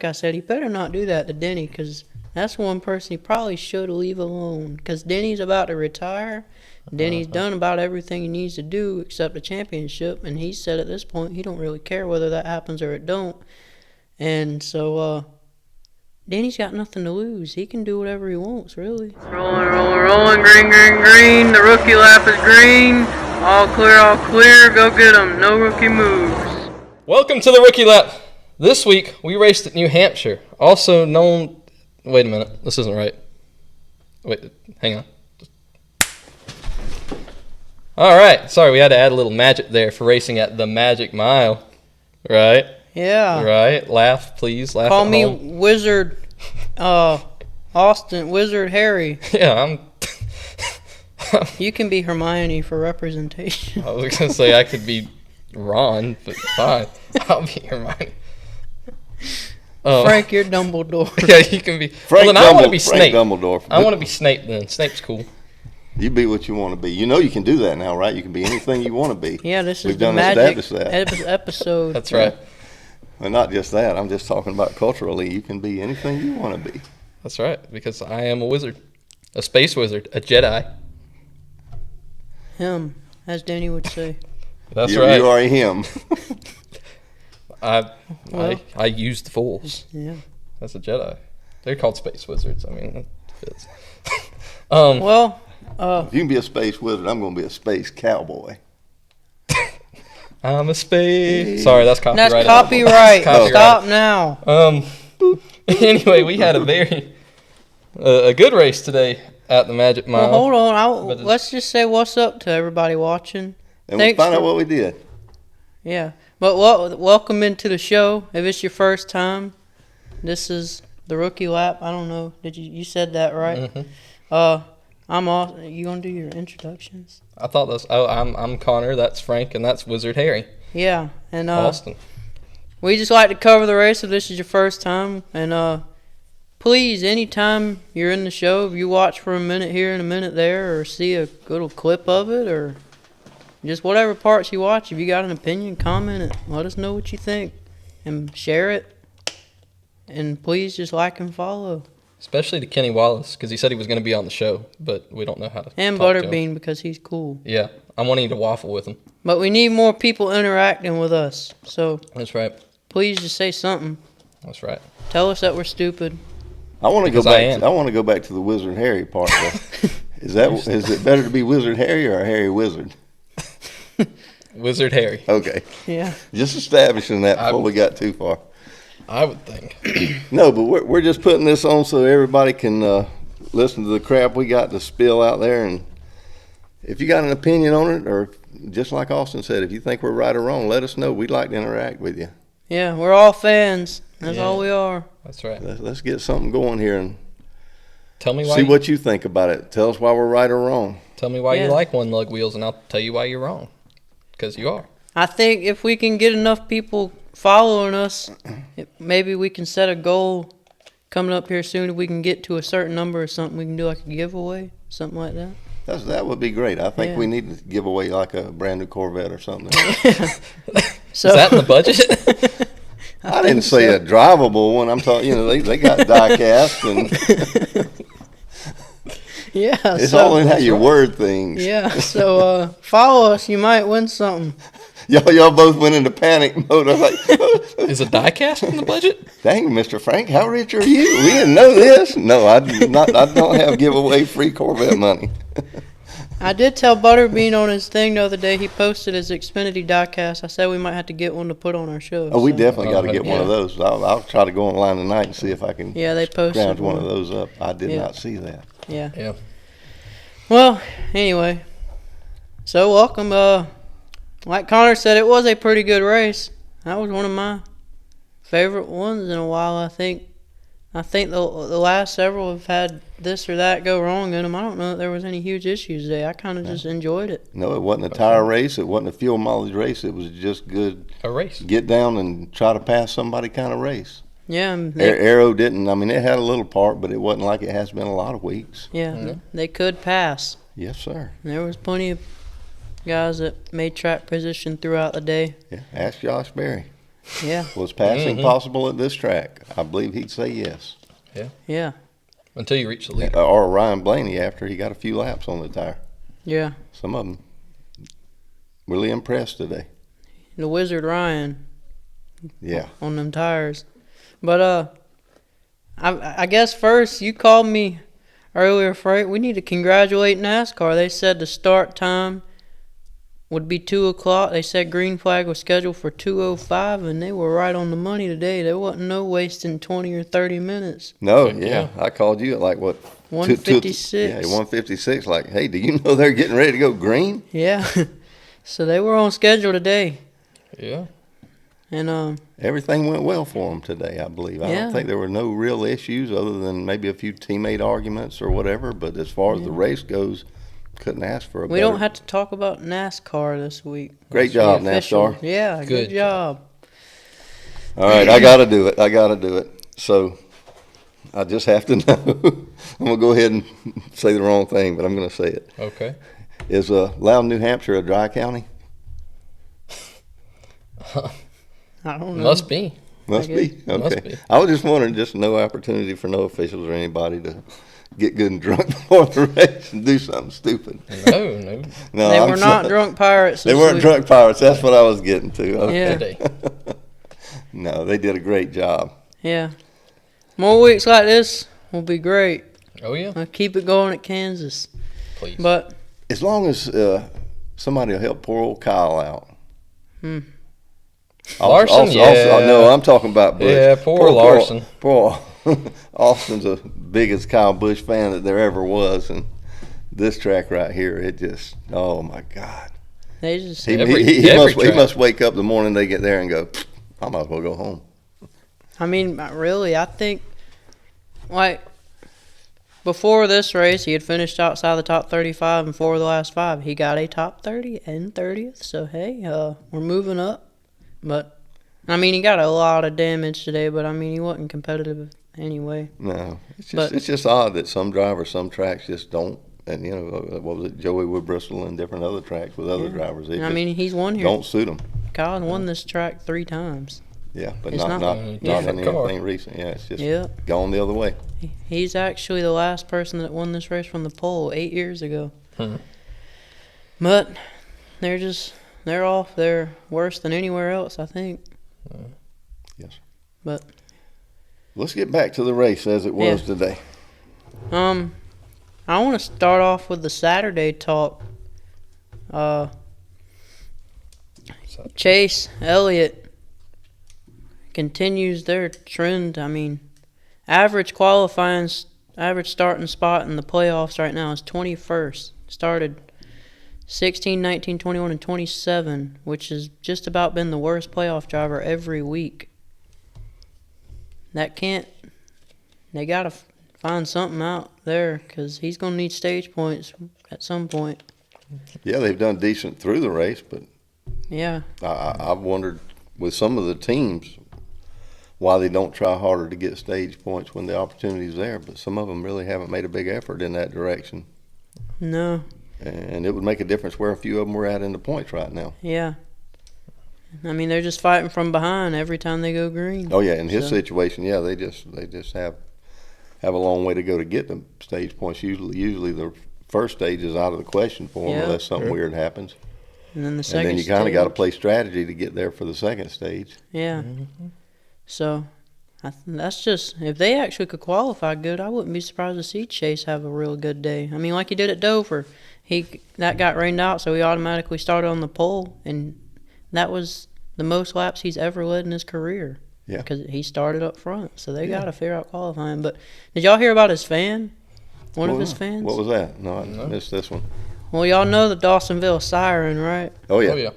I said, he better not do that to Denny, because that's one person he probably should leave alone. Because Denny's about to retire. Denny's done about everything he needs to do except the championship, and he said at this point he don't really care whether that happens or it don't. And so Denny's got nothing to lose. He can do whatever he wants, really. Rolling, green. The rookie lap is green. All clear. Go get him. No rookie moves. Welcome to the Rookie Lap. This week, we raced at New Hampshire, also known... Wait a minute. This isn't right. Wait, hang on. All right. Sorry, we had to add a little magic there for racing at the Magic Mile. Right? Yeah. Right. Laugh, please. Laugh Call at me home. Wizard Austin, Wizard Harry. Yeah, You can be Hermione for representation. I was going to say I could be Ron, but fine. I'll be Hermione. Frank, you're Dumbledore. Yeah, you can be. Frank I want to be Frank Snape. Dumbledore. I want to be Snape then. Snape's cool. You be what you want to be. You know you can do that now, right? You can be anything you want to be. Yeah, this is We've the done magic established that. episode. That's right. Well, not just that. I'm just talking about culturally. You can be anything you want to be. That's right, because I am a wizard. A space wizard. A Jedi. Him, as Danny would say. That's right. You are a him. I use the Force. Yeah. That's a Jedi. They're called space wizards. I mean, that fits. If you can be a space wizard, I'm going to be a space cowboy. I'm a space. Sorry, that's copyright. That's copyright. Stop now. Anyway, we had a good race today at the Magic Mile. Well, hold on. Let's just say what's up to everybody watching. And we'll find out what we did. Yeah. But welcome into the show. If it's your first time, this is the Rookie Lap. I don't know. You said that right? Mm-hmm. I'm off. You gonna do your introductions? I thought that's. Oh, I'm Connor. That's Frank, and that's Wizard Harry. Yeah, and Austin. We just like to cover the race if this is your first time, and please, anytime you're in the show, if you watch for a minute here and a minute there, or see a little clip of it, or just whatever parts you watch, if you got an opinion, comment it. Let us know what you think, and share it. And please just like and follow. Especially to Kenny Wallace, because he said he was going to be on the show, but we don't know how to And talk to Butterbean, him. because he's cool. Yeah, I'm wanting to waffle with him. But we need more people interacting with us. So That's right. please just say something. That's right. Tell us that we're stupid. I want to go back. I want to go back to the Wizard Harry part. Is it better to be Wizard Harry or Harry Wizard? Wizard Harry. Okay. Yeah. Just establishing that before we got too far. I would think. No, but we're just putting this on so everybody can listen to the crap we got to spill out there. And if you got an opinion on it, or just like Austin said, if you think we're right or wrong, let us know. We'd like to interact with you. Yeah, we're all fans. That's all we are. That's right. Let's get something going here and Tell me why. see what you think about it. Tell us why we're right or wrong. Tell me why you like one lug wheels, and I'll tell you why you're wrong. Because you are. I think if we can get enough people following us, maybe we can set a goal coming up here soon. If we can get to a certain number or something, we can do like a giveaway, something like that. That would be great. I think we need to give away like a brand new Corvette or something. So, is that in the budget? I didn't say a drivable one. I'm talking, they got die cast and yeah, it's all in how you word things. Yeah, so follow us. You might win something. Y'all both went into panic mode. I was like, is a die cast in the budget? Dang, Mr. Frank, how rich are you? We didn't know this. No, I don't have giveaway free Corvette money. I did tell Butterbean on his thing the other day. He posted his Xfinity diecast. I said we might have to get one to put on our show. Oh, we definitely got to get one of those. I'll try to go online tonight and see if I can. Yeah, they posted scrounge one of those up. I did not see that. Yeah. Well, anyway, so welcome. Like Connor said, it was a pretty good race. That was one of my favorite ones in a while. I think the last several have had this or that go wrong in them. I don't know that there was any huge issues today. I kind of just enjoyed it. No, it wasn't a tire race. It wasn't a fuel mileage race. It was just good. A race. Get down and try to pass somebody kind of race. Yeah. Arrow didn't. I mean, it had a little part, but it wasn't like it has been a lot of weeks. Yeah, they could pass. Yes, sir. There was plenty of guys that made track position throughout the day. Yeah, ask Josh Berry. Yeah. Was passing possible at this track? I believe he'd say yes. Yeah. Until you reach the lead. Or Ryan Blaney after he got a few laps on the tire. Yeah. Some of them really impressed today. The Wizard Ryan. Yeah. On them tires. But I guess first you called me earlier, Frank. We need to congratulate NASCAR. They said the start time would be 2 o'clock. They said green flag was scheduled for 2:05, and they were right on the money today. There wasn't no wasting 20 or 30 minutes. No, yeah. I called you at like what? 1:56. Yeah, 1:56. Like, hey, do you know they're getting ready to go green? Yeah. So they were on schedule today. Yeah. And Everything went well for them today, I believe. I Yeah. don't think there were no real issues other than maybe a few teammate arguments or whatever. But as far as the race goes, couldn't ask for a we better. don't have to talk about NASCAR this week. Great job, The official- NASCAR. Yeah, good job. All right, I got to do it. So I just have to know. I'm going to go ahead and say the wrong thing, but I'm going to say it. Okay. Is Loudon, New Hampshire a dry county? I don't know. Must be. Must be. Okay. Must be. I was just wondering, just no opportunity for no officials or anybody to get good and drunk before the race and do something stupid. No. No, They I'm were not sorry. drunk pirates. They this weren't week. drunk pirates. That's what I was getting to. Okay. Yeah. Today. No, they did a great job. Yeah. More weeks like this will be great. Oh, yeah. I'll keep it going at Kansas. Please. But As long as somebody will help poor old Kyle out. Larson, no, I'm talking about Bush. Yeah, poor Larson. Poor Austin's the biggest Kyle Busch fan that there ever was, and this track right here, it just, oh my God. they just He Every track. must wake up the morning they get there and go, I might as well go home. I mean, really, I think, like, before this race, he had finished outside the top 35 in 4 of the last 5. He got a top 30 and 30th, so hey, we're moving up. But, I mean, he got a lot of damage today, but, I mean, he wasn't competitive anyway. No, it's But- just odd that some drivers, some tracks just don't. And, you know, what was it, Joey Wood Bristol and different other tracks with other drivers. They And, I just mean, he's won here. don't suit them. Kyle won this track 3 times. Yeah, but It's not not- in different car. anything recent. Yeah, it's just Yeah. gone the other way. He's actually the last person that won this race from the pole 8 years ago. But they're off. They're worse than anywhere else, I think. Yes. But Let's get back to the race as it was Yeah. today. I want to start off with the Saturday talk. Chase Elliott continues their trend. I mean, average starting spot in the playoffs right now is 21st. Started 16, 19, 21, and 27, which has just about been the worst playoff driver every week. They got to find something out there because he's going to need stage points at some point. Yeah, they've done decent through the race, but Yeah. I've wondered with some of the teams why they don't try harder to get stage points when the opportunity's there. But some of them really haven't made a big effort in that direction. No. And it would make a difference where a few of them were at in the points right now. Yeah. I mean, they're just fighting from behind every time they go green. Oh yeah, in his So- situation, yeah, they just have a long way to go to get the stage points. Usually the first stage is out of the question for them Yeah. unless something weird happens. And then the And second then you kind of got to stage- play strategy to get there for the second stage. Yeah. So, that's just, if they actually could qualify good, I wouldn't be surprised to see Chase have a real good day. I mean, like he did at Dover. That got rained out, so he automatically started on the pole, and that was the most laps he's ever led in his career. Yeah. Because he started up front, so they got to figure out qualifying. But did y'all hear about his fan? One of his fans? What was that? No, I missed this one. Well, y'all know the Dawsonville siren, right? Oh yeah. Oh, yeah.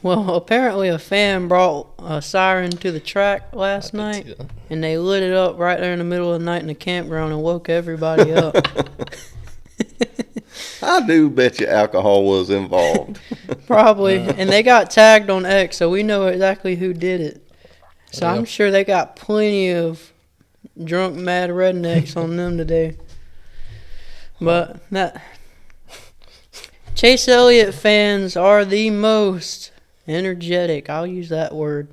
Well, apparently a fan brought a siren to the track last night, see that. and they lit it up right there in the middle of the night in the campground and woke everybody up. I do bet you alcohol was involved. Probably. And they got tagged on X, so we know exactly who did it. So Yeah. I'm sure they got plenty of drunk, mad rednecks on them today. But that Chase Elliott fans are the most energetic. I'll use that word.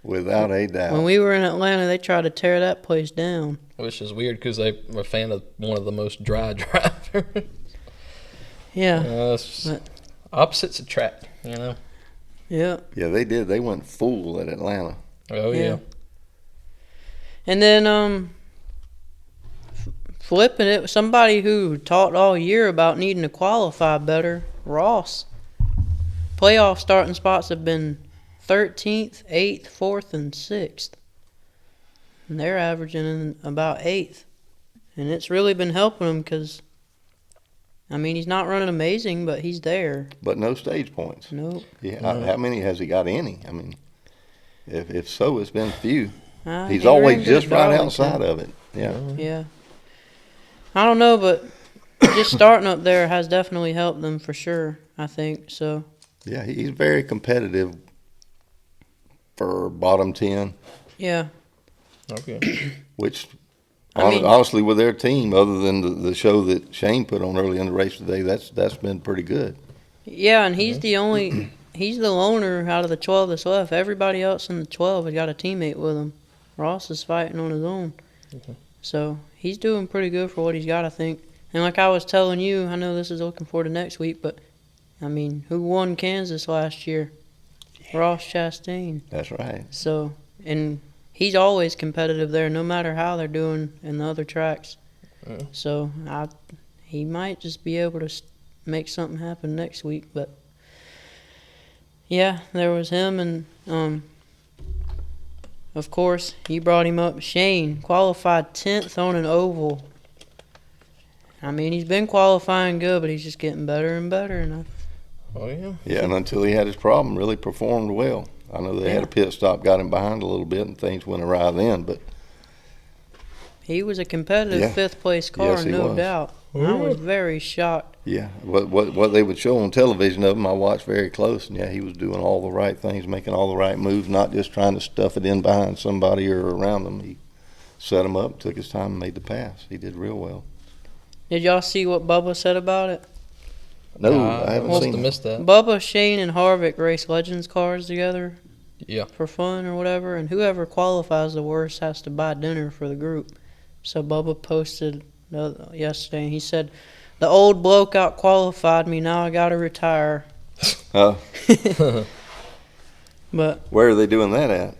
Without a doubt. When we were in Atlanta, they tried to tear that place down. Which is weird because they were a fan of one of the most dry drivers. Yeah. But opposites attract, you know. Yeah. Yeah, they did. They went full at Atlanta. Oh yeah. And then flipping it, somebody who talked all year about needing to qualify better, Ross. Playoff starting spots have been 13th, 8th, 4th, and 6th. And they're averaging about 8th. And it's really been helping him because, I mean, he's not running amazing, but he's there. But no stage points. Nope. Yeah, how many has he got? Any? I mean, if so, it's been few. He's He always ran good just at right Darlington. outside of it. Yeah. Yeah. I don't know, but just starting up there has definitely helped them for sure, I think. So. Yeah, he's very competitive for bottom 10, Yeah. Okay. which I mean- honestly with their team, other than the show that Shane put on early in the race today, that's been pretty good. Yeah, and he's the only, he's the loner out of the 12 that's left. Everybody else in the 12 has got a teammate with him. Ross is fighting on his own. So he's doing pretty good for what he's got, I think. And like I was telling you, I know this is looking forward to next week, but I mean, who won Kansas last year? Ross Chastain. That's right. So, and he's always competitive there, no matter how they're doing in the other tracks. Yeah. So, he might just be able to make something happen next week. But, yeah, there was him, and, of course, you brought him up. Shane qualified 10th on an oval. I mean, he's been qualifying good, but he's just getting better and better. And Oh yeah. Yeah, and until he had his problem, really performed well. I know they had a pit stop, got him behind a little bit, and things went awry then. But he was a competitive Yeah. 5th place car, Yes, he no was. doubt. I was very shocked. yeah, what they would show on television of him, I watched very close, and yeah, he was doing all the right things, making all the right moves, not just trying to stuff it in behind somebody or around them. He set him up, took his time, and made the pass. He did real well. Did y'all see what Bubba said about it? No, I haven't must seen have it. missed that. Bubba, Shane, and Harvick race Legends cars together Yeah. for fun or whatever, and whoever qualifies the worst has to buy dinner for the group. So Bubba posted yesterday, and he said, "The old bloke out qualified me, now I gotta retire." But Where are they doing that at?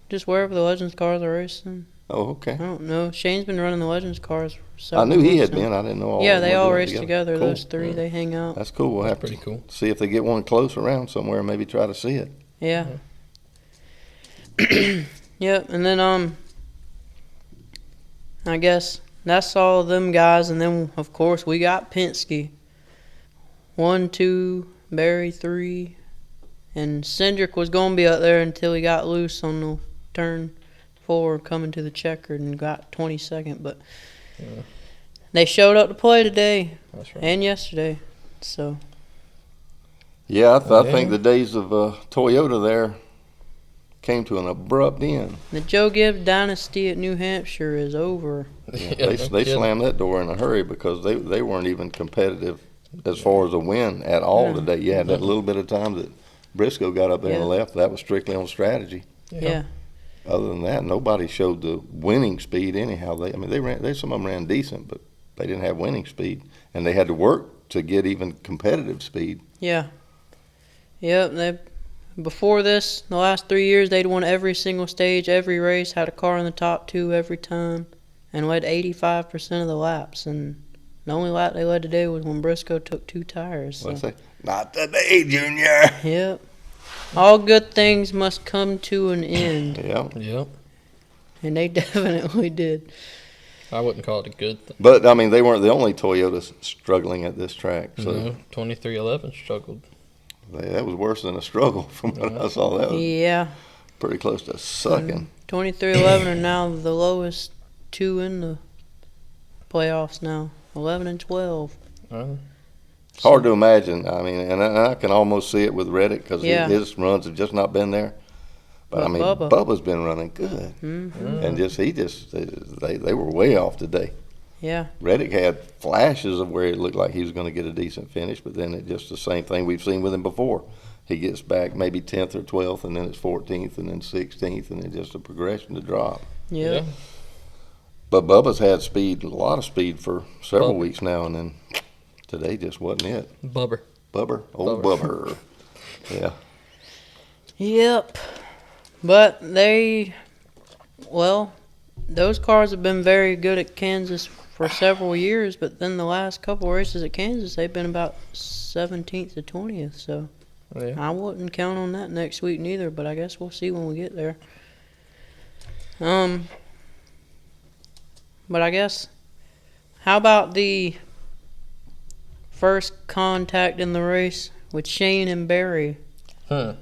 just wherever the Legends cars are racing. Oh, okay. I don't know. Shane's been running the Legends cars for I several knew he months had now. been. I didn't know all. Yeah, of they them were all doing it race together. Cool. Those three, they hang out. That's cool. We'll have Pretty to cool. see if they get one close around somewhere and maybe try to see it. Yeah. Yep, and then I guess that's all of them guys, and then of course we got Penske. 1, 2, Barry 3, and Cindric was gonna be up there until he got loose on the turn 4 coming to the checkered and got 22nd, but they showed up to play today That's right. and yesterday, so Yeah, I Yeah. think the days of Toyota there came to an abrupt end. the Joe Gibbs dynasty at New Hampshire is over. They no kidding. slammed that door in a hurry because they weren't even competitive as far as a win at all No. today. You had that little bit of time that Briscoe got up there and Yeah. left. That was strictly on strategy. Yeah. Other than that, nobody showed the winning speed anyhow. Some of them ran decent, but they didn't have winning speed, and they had to work to get even competitive speed. Yeah. Yep. Before this, the last 3 years, they'd won every single stage, every race, had a car in the top 2 every time, and led 85% of the laps. And the only lap they led today was when Briscoe took 2 tires. So. Let's say, not today, Junior. Yep. All good things must come to an end, Yeah, Yep. and they definitely did. I wouldn't call it a good thing. but I mean, they weren't the only Toyotas struggling at this track. So No, 2311 struggled. that was worse than a struggle from what I saw. That was Yeah. pretty close to sucking. 23-11 are now the lowest 2 in the playoffs now. 11 and 12. Hard to imagine. I mean, and I can almost see it with Reddick because Yeah. his runs have just not been there. But I But mean, Bubba. Bubba's been running good, Mm-hmm. and they were way off today. Yeah. Reddick had flashes of where it looked like he was going to get a decent finish, but then it just the same thing we've seen with him before. he gets back maybe 10th or 12th, and then it's 14th, and then 16th, and then just a progression to drop. Yeah. But Bubba's had speed, a lot of speed for several Bubba. weeks now, and then today just wasn't it. Bubber. Old Bubber. Yeah. Yep. But those cars have been very good at Kansas for several years, but then the last couple races at Kansas, they've been about 17th to 20th, so Yeah. I wouldn't count on that next week neither, but I guess we'll see when we get there. But I guess, how about the first contact in the race with Shane and Barry? Well,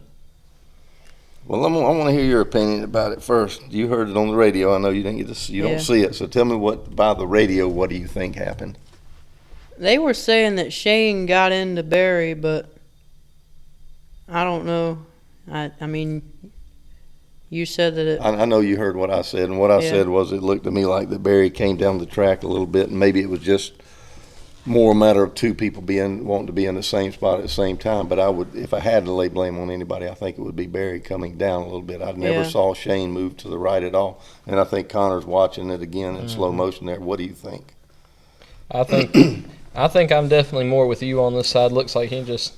I want to hear your opinion about it first. You heard it on the radio. I know you didn't get to see, you Yeah. don't see it. So tell me by the radio, what do you think happened? They were saying that Shane got into Barry, but I don't know. I mean, you said that it. I know you heard what I said, and what I Yeah. said was it looked to me like that Barry came down the track a little bit, and maybe it was just more a matter of two people wanting to be in the same spot at the same time. But I would, if I had to lay blame on anybody, I think it would be Barry coming down a little bit. I never Yeah. saw Shane move to the right at all, and I think Connor's watching it again in slow motion there. What do you think? I think I'm definitely more with you on this side. Looks like he just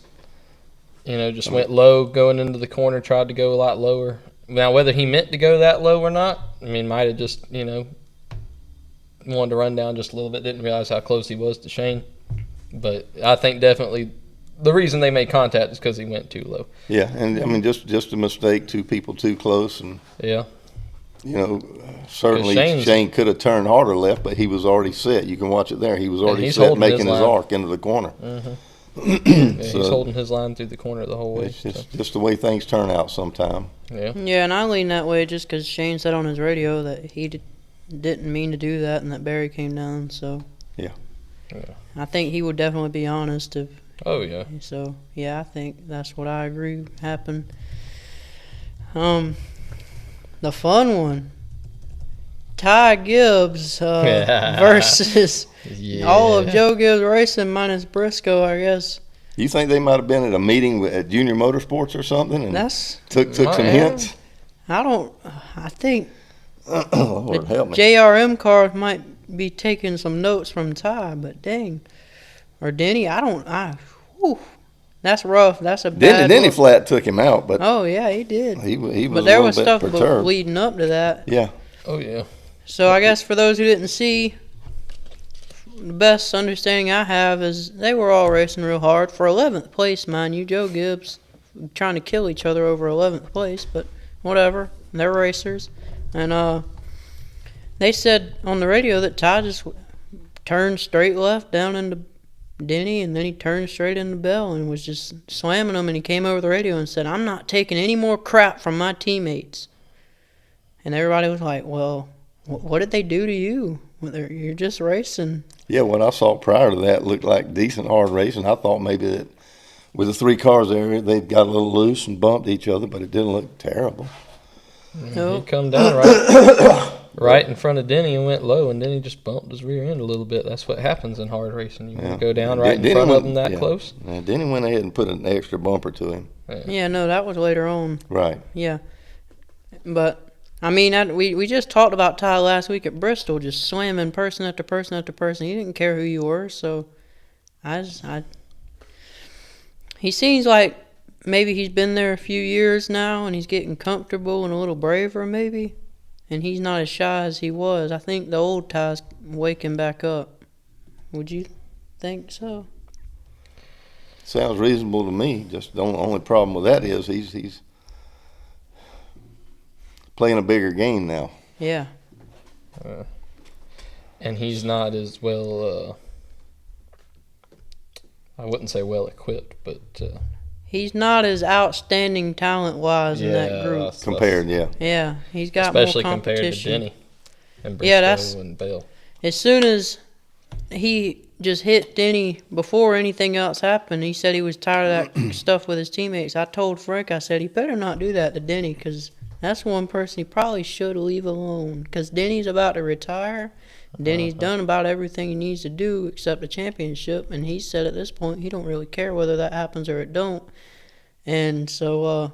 went low going into the corner, tried to go a lot lower. Now, whether he meant to go that low or not, I mean, might have just, wanted to run down just a little bit, didn't realize how close he was to Shane. But I think definitely the reason they made contact is because he went too low. Yeah, and I mean, just a mistake, two people too close, and Yeah. Certainly Shane's- Shane could have turned harder left, but he was already set. You can watch it there. He was already he's set, holding making his his line. arc into the corner. Yeah, So- he's holding his line through the corner the whole way. It's So, just the way things turn out sometime. yeah. Yeah, and I lean that way just because Shane said on his radio that he didn't mean to do that and that Barry came down. So Yeah. I think he would definitely be honest. Oh, yeah. So yeah, I think that's what I agree happened. The fun one, Ty Gibbs versus Yeah. all of Joe Gibbs Racing minus Briscoe, I guess. You think they might have been at a meeting at Junior Motorsports or something and That's took some Yeah. hints? I think Lord help me. JRM cars might be taking some notes from Ty, but dang, or Denny, whew, that's rough. That's a bad. Denny look. Flat took him out, but Oh yeah, he did. he was But a there little was bit stuff perturbed. leading up to that. Yeah. Oh, yeah. So I guess for those who didn't see, the best understanding I have is they were all racing real hard for 11th place, mind you. Joe Gibbs trying to kill each other over 11th place, but whatever. They're racers. And they said on the radio that Ty just turned straight left down into Denny, and then he turned straight into Bell and was just slamming them, and he came over the radio and said, "I'm not taking any more crap from my teammates." And everybody was like, well, what did they do to you? You're just racing. Yeah, what I saw prior to that looked like decent hard racing. I thought maybe that with the three cars there, they'd got a little loose and bumped each other, but it didn't look terrible. No. He come down right in front of Denny and went low, and then he just bumped his rear end a little bit. That's what happens in hard racing. You Yeah. go down right in Denny front went- of him that yeah. close. Yeah, Denny went ahead and put an extra bumper to him. Yeah, no, that was later on. Right. Yeah. But, I mean, we just talked about Ty last week at Bristol, just slamming person after person after person. He didn't care who you were, so he seems like maybe he's been there a few years now, and he's getting comfortable and a little braver maybe, and he's not as shy as he was. I think the old Ty's waking back up. Would you think so? Sounds reasonable to me. Just the only problem with that is he's playing a bigger game now. Yeah. And he's not as well, I wouldn't say well equipped, but He's not as outstanding talent-wise in that group. that's- Compared, yeah. Yeah, he's got especially more compared competition. to Denny and Briscoe Yeah, that's- and Bell. As soon as he just hit Denny before anything else happened, he said he was tired of that stuff with his teammates. I told Frank, I said, he better not do that to Denny, because that's one person he probably should leave alone, because Denny's about to retire. Denny's done about everything he needs to do except the championship, and he said at this point he don't really care whether that happens or it don't. And so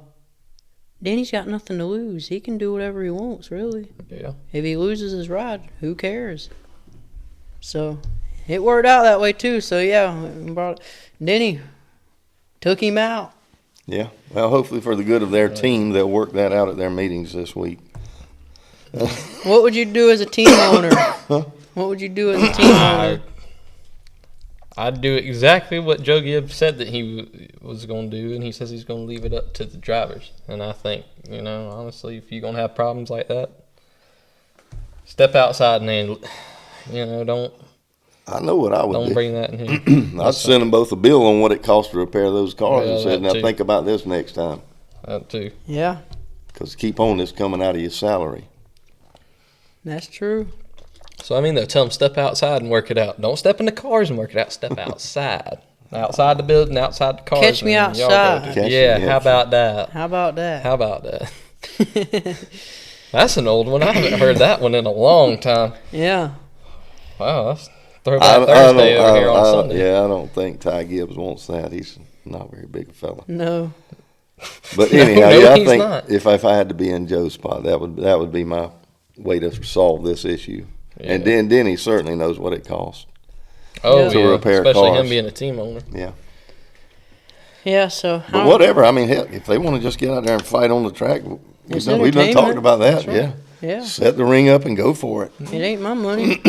Danny's got nothing to lose. He can do whatever he wants, really. Yeah. If he loses his ride, who cares? So it worked out that way too. So yeah, Denny took him out. Yeah. Well, hopefully for the good of their team, they'll work that out at their meetings this week. What would you do as a team owner? What would you do as a team owner? I'd do exactly what Joe Gibbs said that he was going to do, and he says he's going to leave it up to the drivers. And I think, honestly, if you're going to have problems like that, step outside and handle it. Don't. I know what I would do. Don't bring that in here. I'd send them both a bill on what it costs to repair those cars and say, that now too. think about this next time. That too. Yeah, Because keep on this coming out of your salary. that's true. So, they'll tell them step outside and work it out. Don't step in the cars and work it out. Step outside. Outside the building, outside the cars. Catch me and y'all outside. go. Catch Yeah, me, how about that? How about that? How about that? That's an old one. I haven't heard that one in a long time. Yeah. Wow, that's Throwback Thursday over here on Sunday. Yeah, I don't think Ty Gibbs wants that. He's not a very big fella. No. But anyhow, No, I he's think not. if I had to be in Joe's spot, that would be my way to solve this issue. Yeah. And then Denny certainly knows what it costs. Oh, To yeah. repair Especially cars. him being a team owner. Yeah. Yeah, so. But whatever. Heck, if they want to just get out there and fight on the track, we've It's done talked entertainment. about that. That's right. Yeah. Yeah. Set the ring up and go for it. It ain't my money.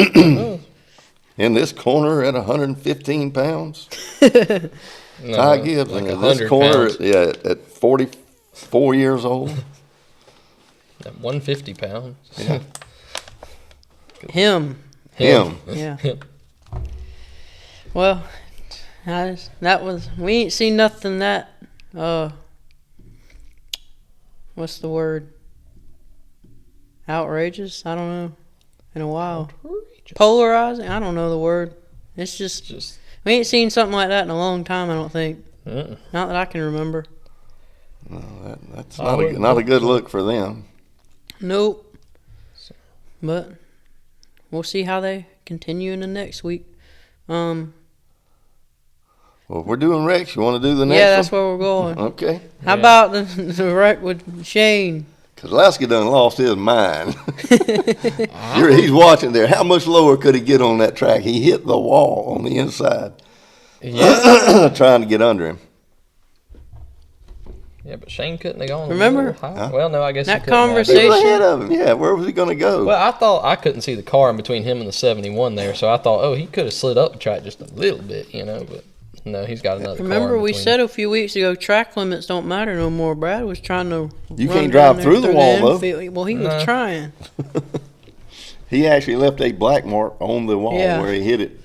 In this corner at 115 pounds, No, Ty Gibbs. like in 100 this corner, pounds. at 44 years old. At 150 pounds. Yeah. Him. Him. Yeah. Well, we ain't seen nothing that, what's the word? Outrageous? I don't know. In a while. Polarizing? I don't know the word. It's just we ain't seen something like that in a long time, I don't think. Uh-uh. Not that I can remember. No, that's I wouldn't not a look good look for them. Nope. But we'll see how they continue in the next week. Well, if we're doing Rex, you want to do the next Yeah, that's one? where we're going. Okay. How about the wreck with Shane? Because Lasky done lost his mind. He's watching there. How much lower could he get on that track? He hit the wall on the inside. Yeah. Trying to get under him. Yeah, but Shane couldn't have gone. Remember? a little higher. Huh? Well, no, I guess That he couldn't have. He conversation- was ahead of him. Yeah, where was he going to go? Well, I thought I couldn't see the car in between him and the 71 there, so I thought, he could have slid up the track just a little bit, but no, he's got another car. Remember, in we between. said a few weeks ago track limits don't matter no more. Brad was trying to. You run can't drive down there through the wall, though. infield. Well, he No. was trying. He actually left a black mark on the wall Yeah. where he hit it.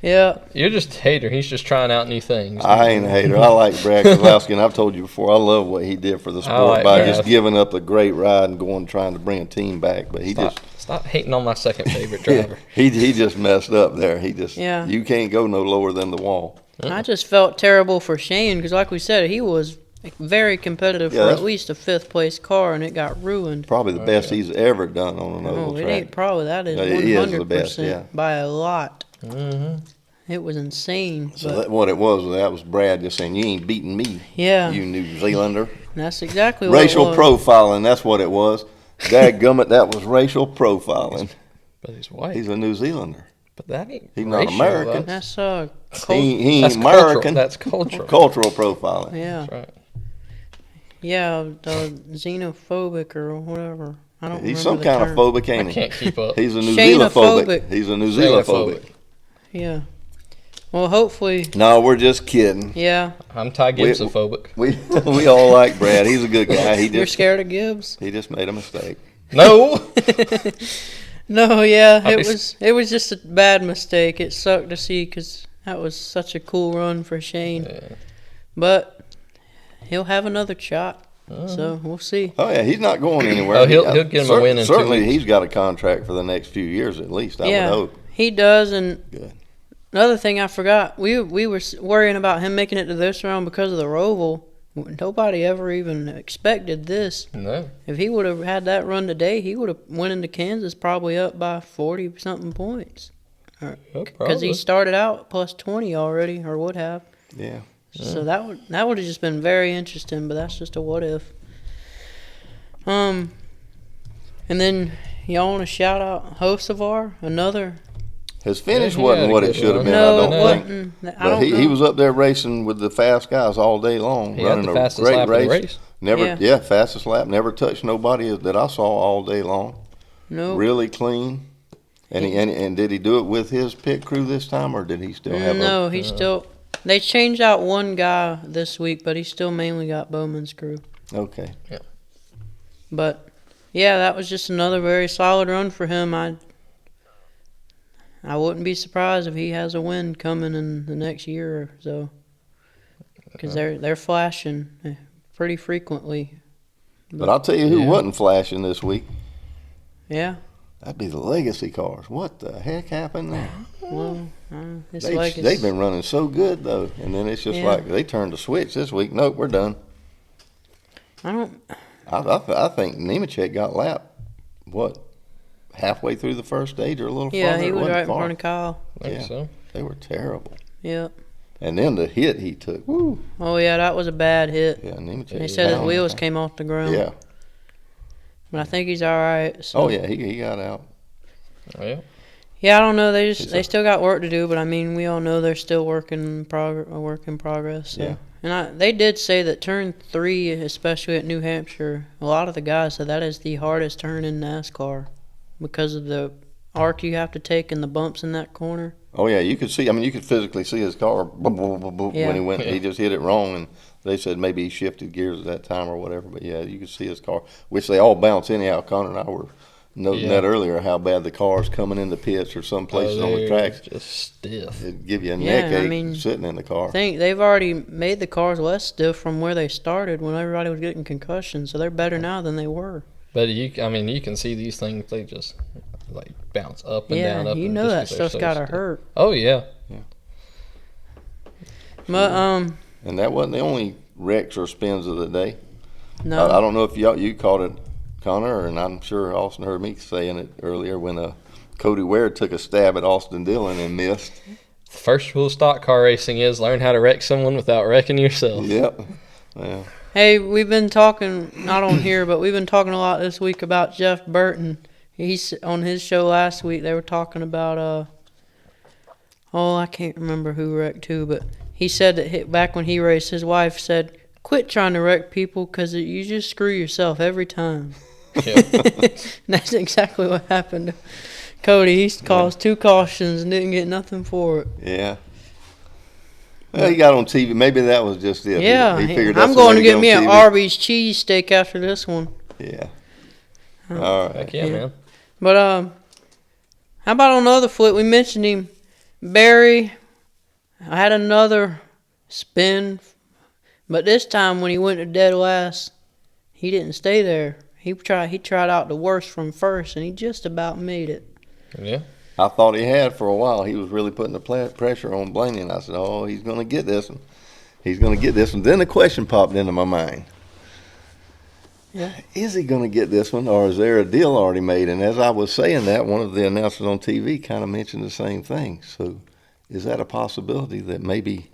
Yeah. You're just a hater. He's just trying out new things. I ain't a hater. I like Brad Keselowski, and I've told you before, I love what he did for the sport like by Brad. just giving up a great ride and trying to bring a team back. But he Stop hating on my second favorite driver. he just messed up there. Yeah. You can't go no lower than the wall. I just felt terrible for Shane because, like we said, he was very competitive Yeah, for that's- at least a fifth place car, and it got ruined. Probably the best he's ever done on an oval Oh, it track. ain't probably that is Yeah, he is the 100% best, yeah. by a lot. Mm-hmm. It was insane. So But what it was Brad just saying, you ain't beating me, yeah, you New Zealander. that's exactly what Racial it was. profiling, that's what it was. Dadgummit, that was racial profiling. But he's white. He's a New Zealander. But that ain't He's not racial, American. That's, That's He that's ain't cultural. American. That's cultural. Cultural profiling. yeah, That's right. yeah, the xenophobic or whatever. I don't. He's remember some the kind of term. phobic, I ain't he? can't keep up. He's a New Shanophobic. Zealandphobic. He's a New Zealandphobic. Yeah. Well, hopefully, No, we're just kidding. yeah. I'm Ty Gibbs-ophobic. We all like Brad. He's a good guy. He You're just scared of Gibbs? he just made a mistake. No. No, yeah, I'll it be was just a bad mistake. It sucked to see because that was such a cool run for Shane. Yeah. But he'll have another shot, so we'll see. Oh yeah, he's not going anywhere. Oh, he'll get him a win in 2 Certainly, weeks. he's got a contract for the next few years at least. I Yeah, would hope. he does. And Good. another thing I forgot, we were worrying about him making it to this round because of the Roval. Nobody ever even expected this. No. If he would have had that run today, he would have went into Kansas probably up by 40-something points. Because he started out plus 20 already, or would have. Yeah. So that would have just been very interesting, but that's just a what if. And then y'all want to shout out Hocevar, another. His finish Yeah, he wasn't had a what it good should have run. been, No, I it don't think. wasn't. I But don't know. he was up there racing with the fast guys all day long, He had running the a fastest great lap of the race. Never, Yeah. fastest lap. Never touched nobody that I saw all day long. No. Really clean. And did he do it with his pit crew this time, or did he still have No, he still. They changed out one guy this week, but he still mainly got Bowman's crew. Okay. But yeah, that was just another very solid run for him. I wouldn't be surprised if he has a win coming in the next year or so, because they're flashing pretty frequently. But I'll tell you who Yeah. wasn't flashing this week. Yeah. That'd be the legacy cars. What the heck happened there? Well, it's They've been running so good though, and then it's just Yeah. like they turned the switch this week. Nope, we're done. I don't. I think Nemechek got lapped. What? Halfway through the first stage or a little Yeah, farther? he It was wasn't right in far. front of Kyle. I think Yeah. so. They were terrible. Yep. And then the hit he took. Woo. Oh yeah, that was a bad hit. Yeah, Nemechek. They was said his down. wheels came off the ground. Yeah. But I think he's all right. So. Oh yeah, he got out. Oh, yeah. Yeah, I don't know. They still got work to do, but I mean, we all know they're still work in progress. So. Yeah. And they did say that turn 3, especially at New Hampshire, a lot of the guys said that is the hardest turn in NASCAR because of the arc you have to take and the bumps in that corner. Oh yeah, you could see. I mean, you could physically see his car boom, boom, boom, boom, Yeah. when he went. Yeah. He just hit it wrong, and they said maybe he shifted gears at that time or whatever. But yeah, you could see his car, which they all bounce anyhow. Connor and I were noting that earlier, how bad the cars coming in the pits or some places on the tracks. Just stiff. It'd give you a Yeah, neck I ache mean, sitting in the car. I think they've already made the cars less stiff from where they started when everybody was getting concussions, so they're better now than they were. But you can see these things. They just like bounce up and Yeah, down. Up you and know just that 'cause they're stuff's so gotta stiff. hurt. Oh yeah. But And that wasn't the only wrecks or spins of the day. no, I don't know if you caught it, Connor, and I'm sure Austin heard me saying it earlier when Cody Ware took a stab at Austin Dillon and missed. The first rule of stock car racing is learn how to wreck someone without wrecking yourself. Yep. Yeah. hey, we've been talking not on here, but we've been talking a lot this week about Jeff Burton. He's on his show last week. They were talking about I can't remember who wrecked who, but he said that back when he raced, his wife said, "Quit trying to wreck people because you just screw yourself every time." Yeah. That's exactly what happened to Cody. He caused 2 cautions and didn't get nothing for it. Yeah. Well, he got on TV. Maybe that was just it. Yeah, He figured that's I'm the way going to get on me an TV. Arby's cheesesteak after this one. Yeah. All right. Heck yeah, Yeah. man. But how about on the other flip? We mentioned him, Barry. I had another spin, but this time when he went to dead last, he didn't stay there. He tried out the worst from first, and he just about made it. Yeah. I thought he had for a while. He was really putting the pressure on Blaney, and I said, "Oh, he's going to get this one. He's going to get this one." Then the question popped into my mind. Yeah. Is he going to get this one, or is there a deal already made? And as I was saying that, one of the announcers on TV kind of mentioned the same thing. So is that a possibility that maybe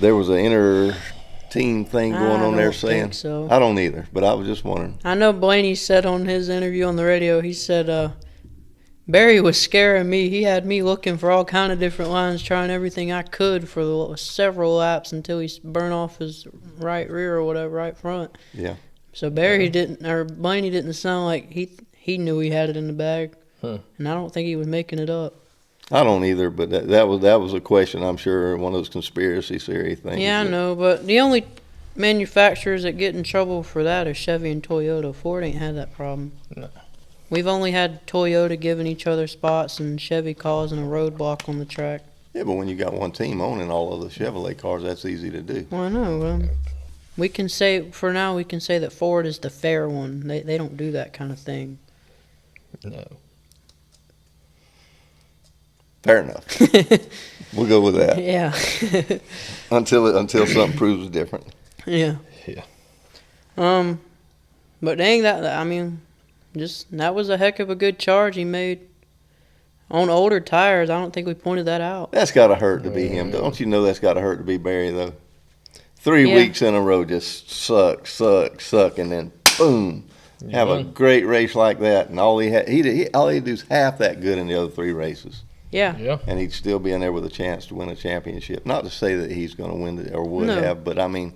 there was an inter-team thing going I on there don't saying? think so. I don't either, but I was just wondering. I know Blaney said on his interview on the radio, he said Barry was scaring me. He had me looking for all kind of different lines, trying everything I could for several laps until he burned off his right rear or whatever, right front. Yeah. So Blaney didn't sound like he knew he had it in the bag, and I don't think he was making it up. I don't either, but that was a question, I'm sure, one of those conspiracy theory things. Yeah, I that- know, but the only manufacturers that get in trouble for that are Chevy and Toyota. Ford ain't had that problem. No. We've only had Toyota giving each other spots and Chevy causing a roadblock on the track. Yeah, but when you got one team owning all of the Chevrolet cars, that's easy to do. Well, I know. We can say that Ford is the fair one. They don't do that kind of thing. No. Fair enough. We'll go with that Yeah. until something proves different. Yeah. Yeah. But dang, that was a heck of a good charge he made On older tires, I don't think we pointed that out. That's got to hurt to be him. Don't you know that's got to hurt to be Barry, though? 3 Yeah. weeks in a row just suck, and then boom, have a great race like that. And all he'd do is half that good in the other 3 races. Yeah. Yeah. And he'd still be in there with a chance to win a championship. Not to say that he's going to win it or would No. have, but I mean,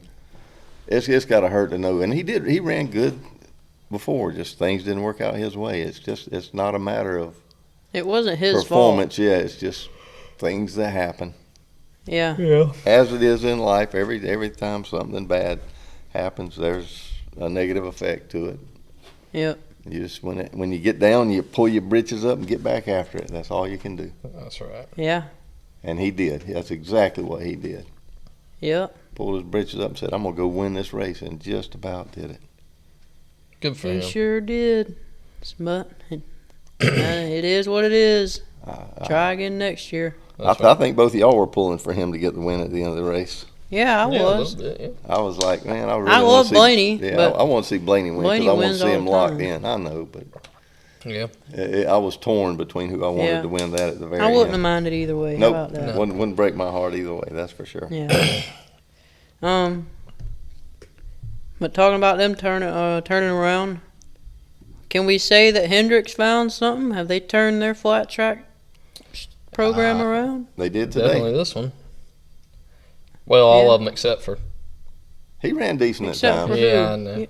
it's got to hurt to know. And he ran good before, just things didn't work out his way. It's not a matter of It wasn't his performance, fault. yeah, it's just things that happen. Yeah. Yeah. As it is in life, every time something bad happens, there's a negative effect to it. Yep. You just when you get down, you pull your britches up and get back after it. That's all you can do. That's right. Yeah. And he did. That's exactly what he did. Yep. Pulled his britches up and said, "I'm gonna go win this race," and just about did it. Good for He him. sure did. But it is what it is. Try again next year. I think both of y'all were pulling for him to get the win at the end of the race. Yeah, I Yeah, a was. little bit, yeah. I was like, man, I really I wanna love see, Blaney, Yeah, but I want to see Blaney win Blaney because I want to wins see all him the locked time. in. I know, but Yeah. I was torn between who I wanted Yeah. to win that at the very I wouldn't end. have minded either way. Nope, How about that? wouldn't break my heart either way. That's for sure. Yeah. But talking about them turning around, can we say that Hendricks found something? Have they turned their flat track program around? They did today. Definitely this one. Well, all Yeah. of them except for He ran decent Except at for times. Yeah, who? I know.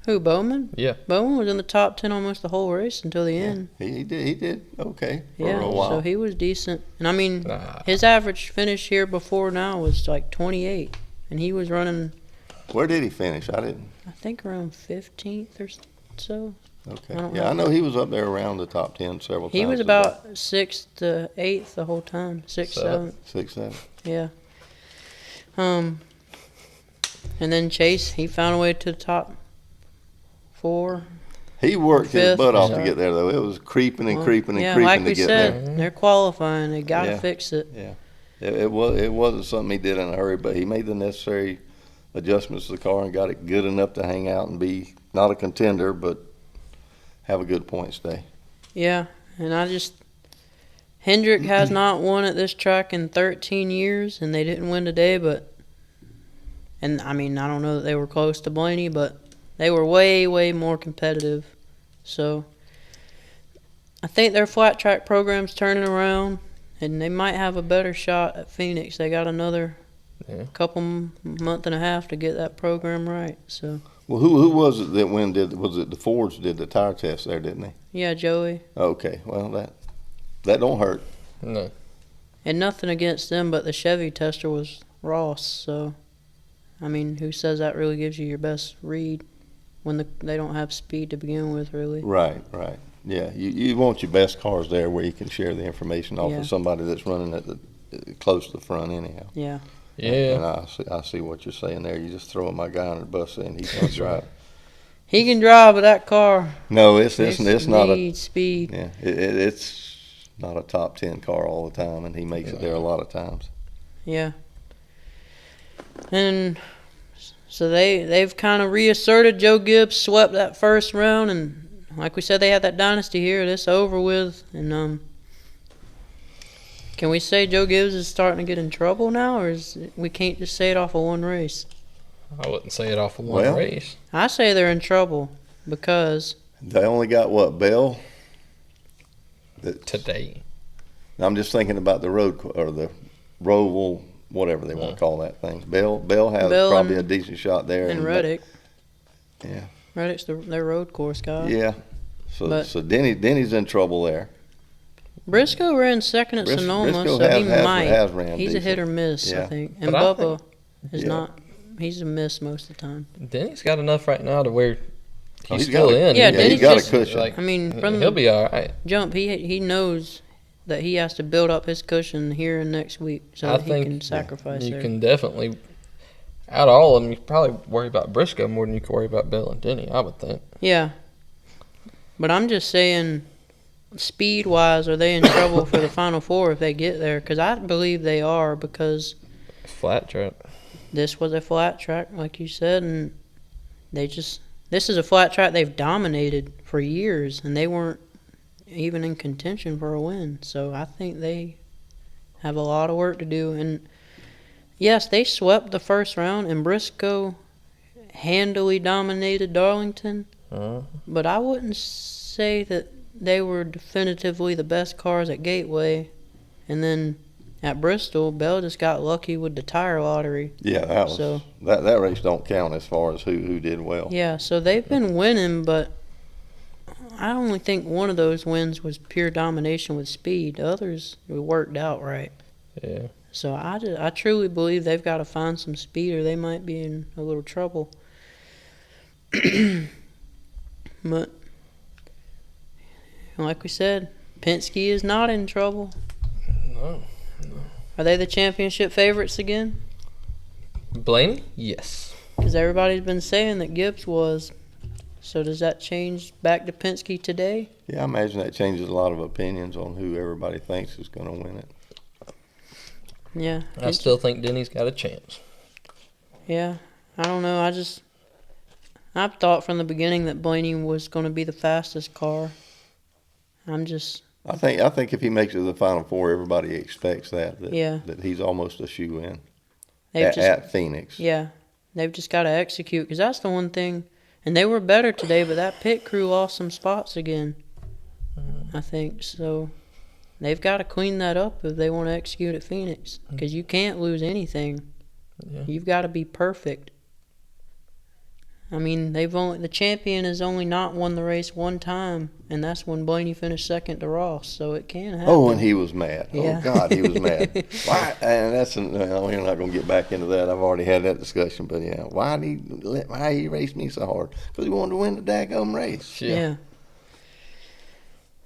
Who, Bowman? Yeah. Bowman was in the top 10 almost the whole race until the end. He did okay for Yeah, a while. so he was decent. And I mean, Nah. his average finish here before now was like 28. And he was running, Where did he finish? I didn't. I think, around 15th or so. Okay. I don't Yeah, I know he was up there around the top 10 several times. He was about 6th to 8th the whole time. 6th, 7th. 6, 7. Yeah. And then Chase, he found a way to the top 4. He worked his Fifth, butt off to sorry. get there, though. It was creeping and Well, creeping and yeah, creeping like to we get said, there. they're qualifying. They got to Yeah. fix it. It wasn't something he did in a hurry, but he made the necessary adjustments to the car and got it good enough to hang out and be not a contender, but have a good points day. Yeah, and Hendrick has not won at this track in 13 years, and they didn't win today, and I mean, I don't know that they were close to Blaney, but they were way, way more competitive. So I think their flat track program's turning around, and they might have a better shot at Phoenix. They got another couple month and a half to get that program right. So Well, who was it that was it the Fords did the tire test there, didn't they? yeah, Joey, Okay, well, that don't hurt. No. and nothing against them, but the Chevy tester was Ross. So I mean, who says that really gives you your best read when they don't have speed to begin with, really? Right. Yeah, you want your best cars there where you can share the information off Yeah. of somebody that's running at close to the front anyhow. Yeah. And Yeah. I see what you're saying there. You just throwing my guy under the bus saying he can't drive. He can drive with that car. No, it's not a Needs speed. yeah. It's not a top 10 car all the time, and he makes it there a lot of times. Yeah. And so they've kind of reasserted. Joe Gibbs swept that first round, and like we said, they had that dynasty here. It's over with, and can we say Joe Gibbs is starting to get in trouble now, or we can't just say it off of one race? I wouldn't say it off of one Well, race. I say they're in trouble because They only got what, Bell? Today. I'm just thinking about the road or the Roval, whatever they want to call that thing. Bell has Bell probably and- a decent shot there. and Reddick. Yeah. Reddick's their road course guy. Yeah. So But- so Denny's in trouble there. Briscoe ran second at Sonoma, Briscoe so he has might. ran He's a decent. hit or miss, I Yeah. think. And But I Bubba is Yeah. not. He's a miss most of the time. Denny's got enough right now to where he's he's still got a- in. Yeah, he's Denny's got just- a cushion. Like, I mean, from he'll the be all right. jump, he knows that he has to build up his cushion here and next week so I that he think can sacrifice You there. can definitely, out of all of them, you probably worry about Briscoe more than you can worry about Bell and Denny, I would think. Yeah. But I'm just saying, speed-wise, are they in trouble for the Final Four if they get there? Because I believe they are, because Flat track. this was a flat track, like you said, and this is a flat track they've dominated for years, and they weren't even in contention for a win. So I think they have a lot of work to do. And yes, they swept the first round, and Briscoe handily dominated Darlington. But I wouldn't say that they were definitively the best cars at Gateway. And then at Bristol, Bell just got lucky with the tire lottery. Yeah, that race don't count as far as who did well. Yeah, so they've been winning, but I only think one of those wins was pure domination with speed. The others were worked out right. Yeah. So I truly believe they've got to find some speed, or they might be in a little trouble. But like we said, Penske is not in trouble. No. Are they the championship favorites again? Blaney? Yes. Because everybody's been saying that Gibbs was. So does that change back to Penske today? Yeah, I imagine that changes a lot of opinions on who everybody thinks is going to win it. Yeah. I still think Denny's got a chance. Yeah. I don't know. I've thought from the beginning that Blaney was going to be the fastest car. I think if he makes it to the Final Four, everybody expects that Yeah. that he's almost a shoe-in They've at Phoenix. Yeah. They've just got to execute, because that's the one thing. And they were better today, but that pit crew lost some spots again, I think. So they've got to clean that up if they want to execute at Phoenix, because you can't lose anything. Yeah. You've got to be perfect. I mean, the champion has only not won the race one time, and that's when Blaney finished second to Ross. So it can happen. Oh, and he was mad. Yeah. Oh God, he was mad. Why? And we're not going to get back into that. I've already had that discussion. But yeah, why he raced me so hard? Because he wanted to win the daggum race. Yeah. And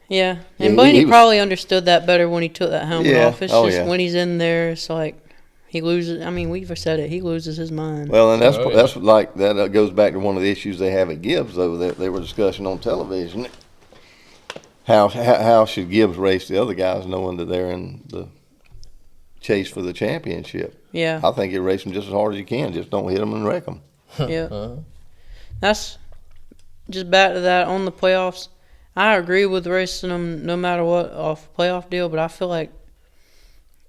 Yeah, Blaney he was- probably understood that better when he took that helmet Yeah. off. It's Oh, just yeah. when he's in there, it's like he loses. I mean, we've said it. He loses his mind. Well, and Oh, yeah. that's like that goes back to one of the issues they have at Gibbs, though. That they were discussing on television. How should Gibbs race the other guys, knowing that they're in the chase for the championship? Yeah. I think you race them just as hard as you can. Just don't hit them and wreck them. Yeah. That's just back to that on the playoffs. I agree with racing them no matter what off playoff deal, but I feel like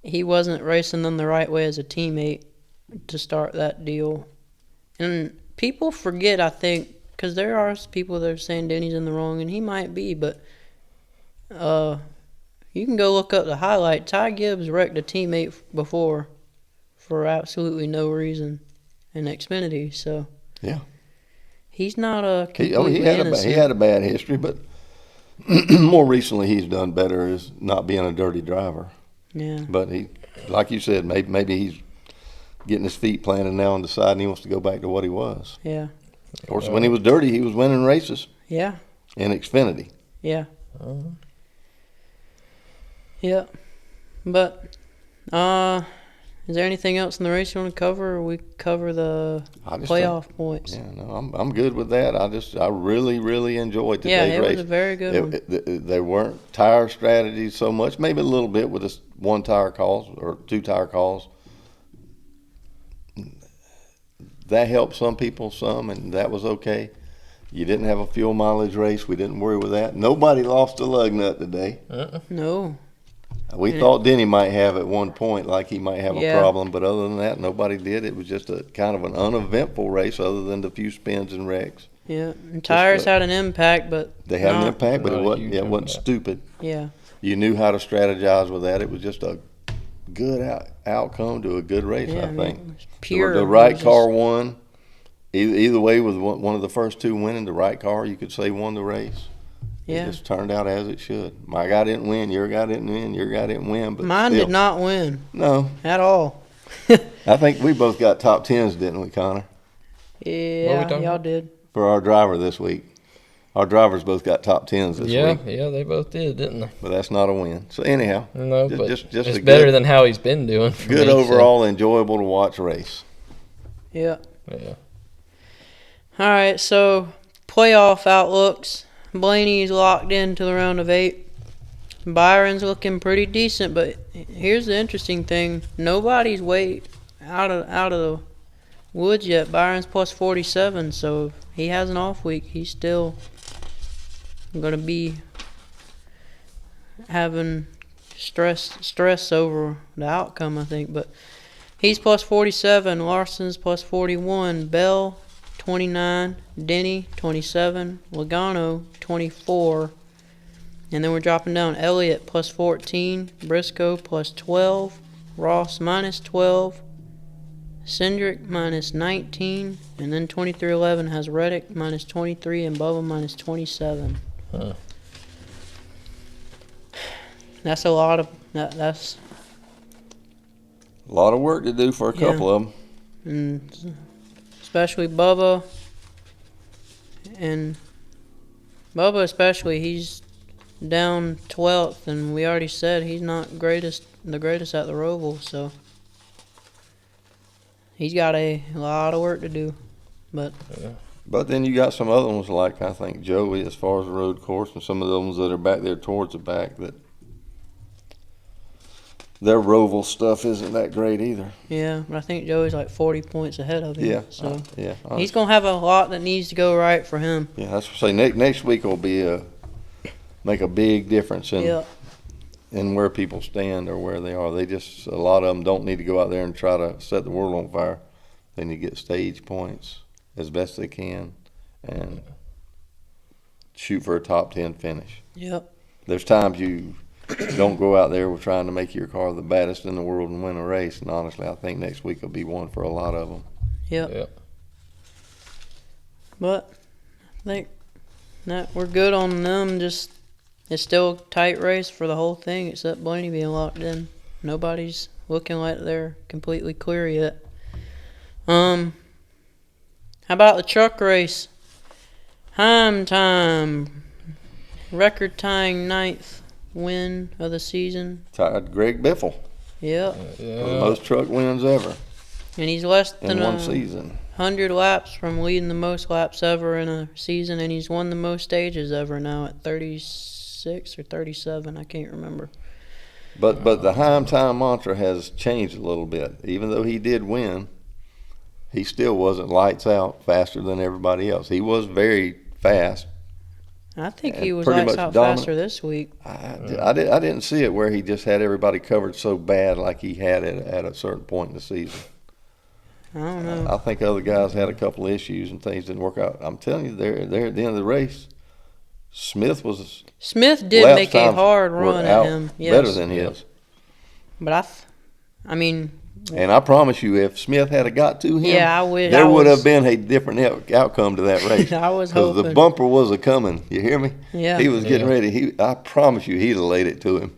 he wasn't racing them the right way as a teammate to start that deal. And people forget, I think, because there are people that are saying Denny's in the wrong, and he might be, but you can go look up the highlight. Ty Gibbs wrecked a teammate before for absolutely no reason in Xfinity, so Yeah. he's not a He completely innocent. had a bad history, but more recently he's done better as not being a dirty driver. Yeah. But he, like you said, maybe he's getting his feet planted now and deciding he wants to go back to what he was. Yeah. Of course, when he was dirty, he was winning races Yeah. in Xfinity. Yeah. Yeah. But is there anything else in the race you want to cover, or we cover the I just playoff points? Yeah, no, I'm good with that. I really enjoyed Yeah, today's it race. was a very good one. There weren't tire strategies so much, maybe a little bit with this one tire calls or two tire calls. That helped some people some, and that was okay. You didn't have a fuel mileage race. We didn't worry with that. Nobody lost a lug nut today. No. We thought Denny might have at one point, like he might have a Yeah. problem, but other than that, nobody did. It was just a kind of an uneventful race, other than the few spins and wrecks. Yeah. And tires had an impact, but They had an not- impact, but Not it a wasn't. huge Yeah, it wasn't impact. stupid. Yeah. You knew how to strategize with that. It was just a good outcome to a good race. Yeah, I I mean, think it was pure. the It right was car just- won. Either way, with one of the first two winning, the right car, you could say won the race. Yeah. It just turned out as it should. My guy didn't win. Your guy didn't win. Your guy didn't win. But Mine still. did not win No, at all. I think we both got top tens, didn't we, Connor? Yeah, talking y'all about? did. For our driver this week. Our drivers both got top tens this Yeah, week, yeah, they both did, didn't they? but that's not a win. So anyhow, No, Just- but just it's a better good- than how he's been doing. For good me, so, overall, enjoyable to watch race. Yeah. yeah. All right, so playoff outlooks. Blaney's locked into the round of 8. Byron's looking pretty decent, but here's the interesting thing: nobody's way out of the woods yet. Byron's plus 47, so if he has an off week, he's still gonna be having stress over the outcome, I think. But he's plus 47, Larson's plus 41, Bell 29, Denny 27, Logano 24, and then we're dropping down Elliott plus 14, Briscoe plus 12, Ross minus 12, Cindric minus 19, and then 2311 has Reddick minus 23 and Bubba minus 27. Huh. That's a lot of that's A lot of work to do for a couple of them. and especially Bubba, and Bubba especially, he's down 12th, and we already said he's not the greatest at the Roval, so he's got a lot of work to do. But But then you got some other ones like, I think, Joey, as far as the road course, and some of the ones that are back there towards the back that their Roval stuff isn't that great either. yeah, but I think Joey's like 40 points ahead of him. Yeah, So yeah. he's gonna have a lot that needs to go right for him. Yeah, that's what I say. Next week will be make a big difference Yeah. in where people stand or where they are. A lot of them don't need to go out there and try to set the world on fire. They need to get stage points as best they can and shoot for a top 10 finish. Yep. There's times you don't go out there with trying to make your car the baddest in the world and win a race. And honestly, I think next week will be one for a lot of them. Yep. Yep. But I think that we're good on them. Just it's still a tight race for the whole thing, except Blaney being locked in. Nobody's looking like they're completely clear yet. How about the truck race? Time. Record tying 9th win of the season. Tied Greg Biffle Yep. for the most truck wins ever And he's less than in one season. 100 laps from leading the most laps ever in a season, and he's won the most stages ever now at 36 or 37. I can't remember. But the Heim time mantra has changed a little bit. Even though he did win, he still wasn't lights out faster than everybody else. He was very fast. I think And he was pretty lights much out dominant. faster this week. I didn't see it where he just had everybody covered so bad like he had it at a certain point in the season. I don't know. I think other guys had a couple of issues and things didn't work out. I'm telling you, they're at the end of the race. Smith Did laps make a times hard were run out at him. Yes. better than his. But I mean, And I promise you, if Smith had got to him, yeah, I wish there I would was- have been a different outcome to that race. I was Because the hoping. bumper was a coming. You hear me? Yeah. He was getting Yeah. ready. I promise you, he'd have laid it to him.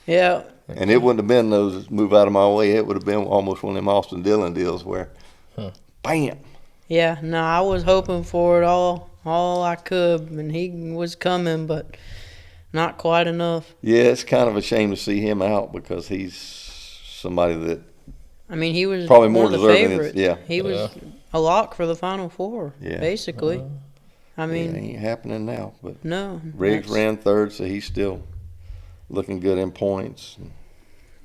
Yeah. And it wouldn't have been those move out of my way. It would have been almost one of them Austin Dillon deals where, bam. Yeah. No, I was hoping for it all I could, and he was coming, but not quite enough. Yeah, it's kind of a shame to see him out because he's somebody that I mean, he was Probably one more of the deserving, favorites. yeah. He was a lock for the Final Four, Yeah. basically. I it mean, ain't happening now. But no. Riggs that's- ran third, so he's still looking good in points.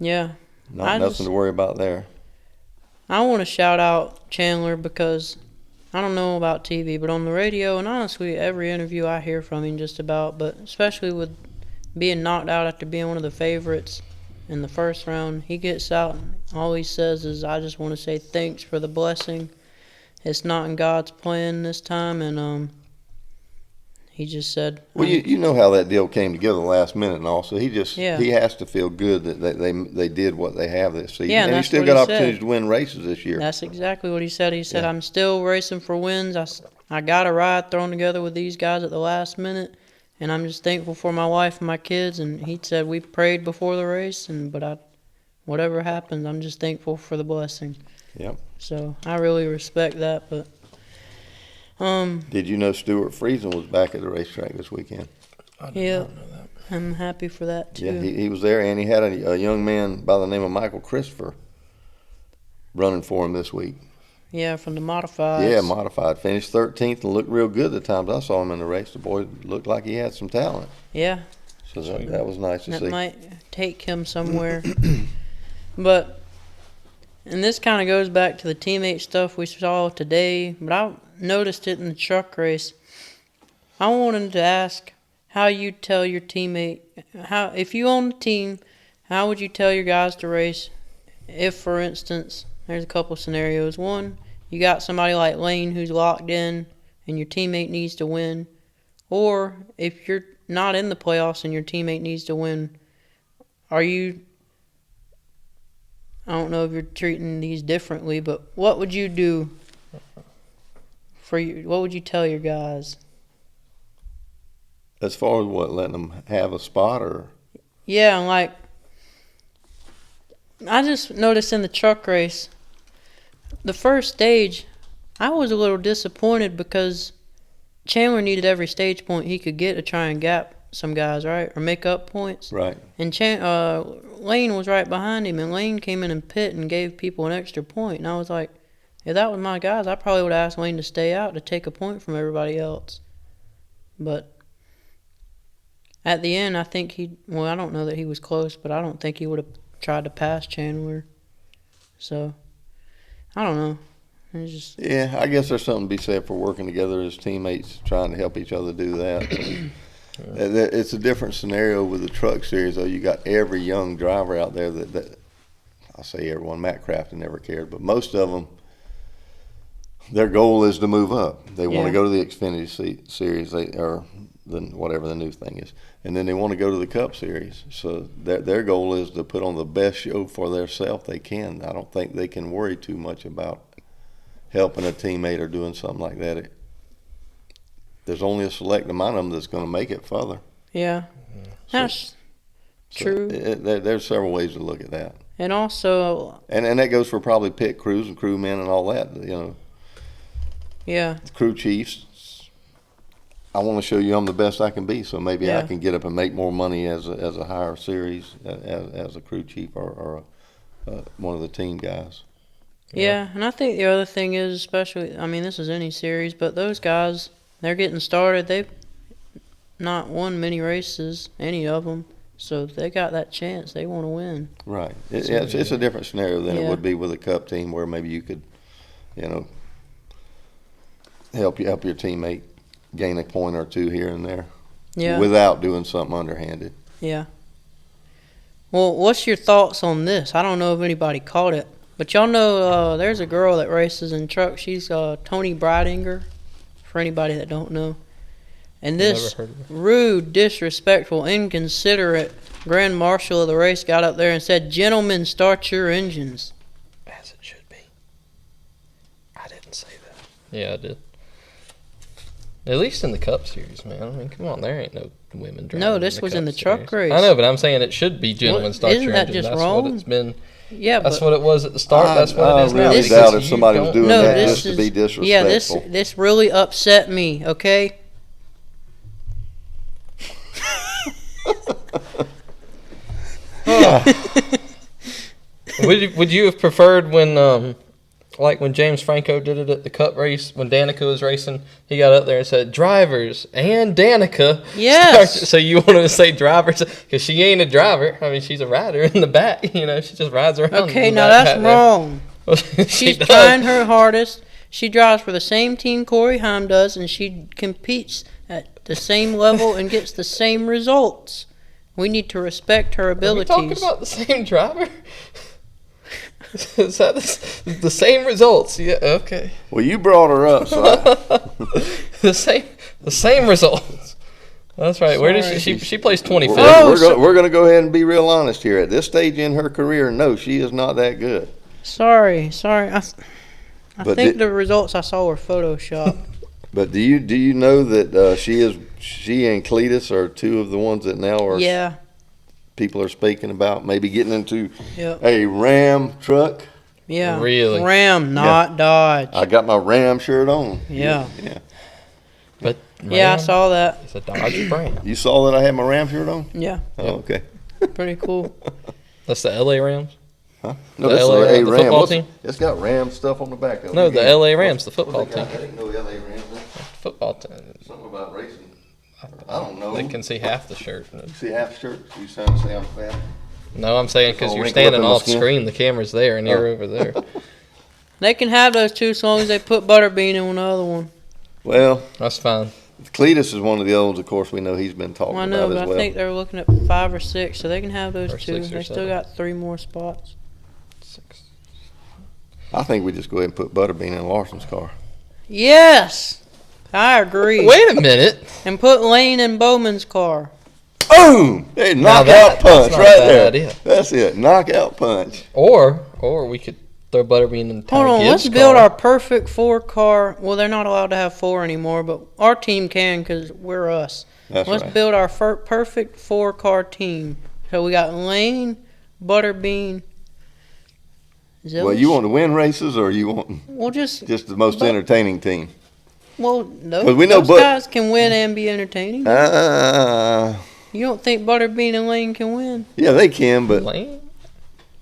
Yeah. Nothing just- to worry about there. I want to shout out Chandler because I don't know about TV, but on the radio, and honestly, every interview I hear from him just about, but especially with being knocked out after being one of the favorites in the first round, he gets out and all he says is, I just want to say thanks for the blessing. It's not in God's plan this time, and he just said, Well, you know how that deal came together last minute and all, so he has to feel good that they did what they have this season. Yeah, and and he that's still what got he opportunities said. to win races this year. That's exactly what he said. He said, Yeah. I'm still racing for wins. I got a ride thrown together with these guys at the last minute, and I'm just thankful for my wife and my kids. And he said, we prayed before the race, but whatever happens, I'm just thankful for the blessing. Yep. So I really respect that. But Did you know Stuart Friesen was back at the racetrack this weekend? yeah, I'm happy for that too. Yeah, he was there, and he had a young man by the name of Michael Christopher running for him this week. Yeah, from the modifieds. Yeah, modified. Finished 13th and looked real good the times I saw him in the race. The boy looked like he had some talent. Yeah. So that was nice to That see. might take him somewhere. And this kind of goes back to the teammate stuff we saw today, but I noticed it in the truck race. I wanted to ask, how you tell your teammate, if you own the team, how would you tell your guys to race? If, for instance, there's a couple scenarios. One, you got somebody like Lane who's locked in and your teammate needs to win. Or if you're not in the playoffs and your teammate needs to win, I don't know if you're treating these differently, but what would you do what would you tell your guys? As far as what, letting them have a spot or? Yeah, like, I just noticed in the truck race, the first stage, I was a little disappointed because Chandler needed every stage point he could get to try and gap some guys, right? Or make up points. Right. And Lane was right behind him, and Lane came in and pit and gave people an extra point. And I was like, if that was my guys, I probably would have asked Lane to stay out to take a point from everybody else. But at the end, I think I don't know that he was close, but I don't think he would have tried to pass Chandler. So, I don't know. It's just, yeah, I guess there's something to be said for working together as teammates, trying to help each other do that. It's a different scenario with the truck series, though. You got every young driver out there that I say everyone, Matt Crafton never cared, but most of them, their goal is to move up. They want to go to the Xfinity Series, or whatever the new thing is, and then they want to go to the Cup Series. So their goal is to put on the best show for themselves they can. I don't think they can worry too much about helping a teammate or doing something like that. There's only a select amount of them that's going to make it further. Yeah, that's true. There's several ways to look at that. And also, and that goes for probably pit crews and crewmen and all that. Yeah. Crew chiefs. I want to show you I'm the best I can be, so maybe I can get up and make more money as a higher series as a crew chief or one of the team guys. Yeah, and I think the other thing is, especially, I mean, this is any series, but those guys, they're getting started. They've not won many races, any of them, so they got that chance. They want to win. Right. It's a different scenario than it would be with a Cup team, where maybe you could, help your teammate gain a point or two here and there, without doing something underhanded. Yeah. Well, what's your thoughts on this? I don't know if anybody caught it, but y'all know there's a girl that races in trucks. She's Tony Breidinger, for anybody that don't know. And this rude, disrespectful, inconsiderate Grand Marshal of the race got up there and said, "Gentlemen, start your engines." As it should be. I didn't say that. Yeah, I did. At least in the Cup Series, man. I mean, come on, there ain't no women driving. No, this was in the truck race. I know, but I'm saying it should be gentlemen start your engine. Isn't that just that's wrong? What it's been. Yeah, that's what it was at the start. That's what it is now. I really doubt if somebody was doing that just to be disrespectful. Yeah, this really upset me. Okay. Would you have preferred when like when James Franco did it at the Cup race, when Danica was racing, he got up there and said, "Drivers and Danica." Yes. So you wanted to say drivers because she ain't a driver. I mean, she's a rider in the back. She just rides around. Okay, now that's wrong. She's trying her hardest. She drives for the same team Corey Haim does, and she competes at the same level and gets the same results. We need to respect her abilities. Are we talking about the same driver? Is that the same results? Yeah, okay. Well, you brought her up, so the same results. That's right. Sorry. Where does she plays 25th? We're going to go ahead and be real honest here. At this stage in her career, no, she is not that good. Sorry. I think the results I saw were photoshopped. But do you know that she and Cletus are two of the ones that now are people are speaking about maybe getting into a Ram truck? Yeah. Really? Ram, not Dodge. I got my Ram shirt on. Yeah. But Ram, I saw that. It's a Dodge brand. You saw that I had my Ram shirt on? Yeah. Oh, okay. Pretty cool. That's the LA Rams? Huh? No, this LA, is a the Ram. football team? It's got Ram stuff on the back of it. No, the LA Rams, the football team. I didn't know LA Rams. Football team. Something about racing. I don't know. They can see half the shirt. See half the shirt? You sound fat? No, I'm saying because you're standing off screen. The camera's there and you're over there. They can have those two as long as they put Butterbean in the other one. Well, that's fine. Cletus is one of the olds. Of course, we know he's been talking Well, I know, about but as well. I think they're looking at 5 or 6, so they can have those Or 2. 6 or They still 7. got 3 more spots. 6. I think we just go ahead and put Butterbean in Larson's car. Yes, I agree. Wait a minute. And put Lane in Bowman's car. Boom! Hey, knockout that's punch not a right bad there. idea. That's it. Knockout punch. Or we could throw Butterbean in Ty Hold on, Gibbs' let's build car. our perfect 4 car. Well, they're not allowed to have 4 anymore, but our team can because we're us. That's Let's right. build our perfect 4 car team. So we got Lane, Butterbean, Zilch. Well, you want to win races, or you want We'll just the most But- entertaining team? well, 'Cause we know those Bud- guys can win and be entertaining. You don't think Butterbean and Lane can win? Yeah, they can, but Lane?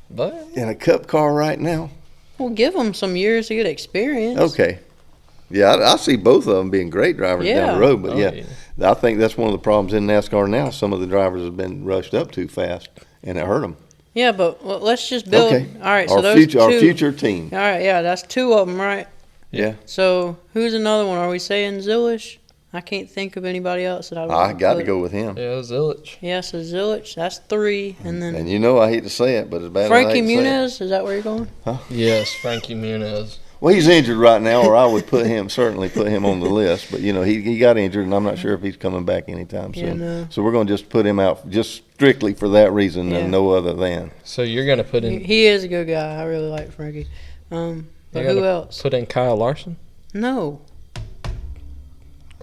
But in a Cup car right now. We'll give them some years to get experience. Okay. Yeah, I see both of them being great drivers down Yeah. the road, but Oh, yeah, I think that's one of the problems in NASCAR now. Some of the drivers have been rushed up too fast, and it hurt them. Yeah, but let's just build. Okay. All right, so Our those future, 2. our future team. All right, yeah, that's 2 of them, right? Yeah, So who's another one? Are we saying Zillish? I can't think of anybody else that I would. I got to put. go with him. yeah, Zilich. Yeah, so Zillich, that's 3, and then And you know, I hate to say it, but as bad Frankie as I hate to say it. Muniz. Is that where you're going? Yes, Frankie Muniz. Well, he's injured right now, or I would certainly put him on the list. But you know, he got injured, and I'm not sure if he's coming back anytime Yeah, soon. no. So we're going to just put him out just strictly for that reason, Yeah. and no other than. So you're gonna put in He is a good guy. I really like Frankie. But You're who gonna else? put in Kyle Larson. No.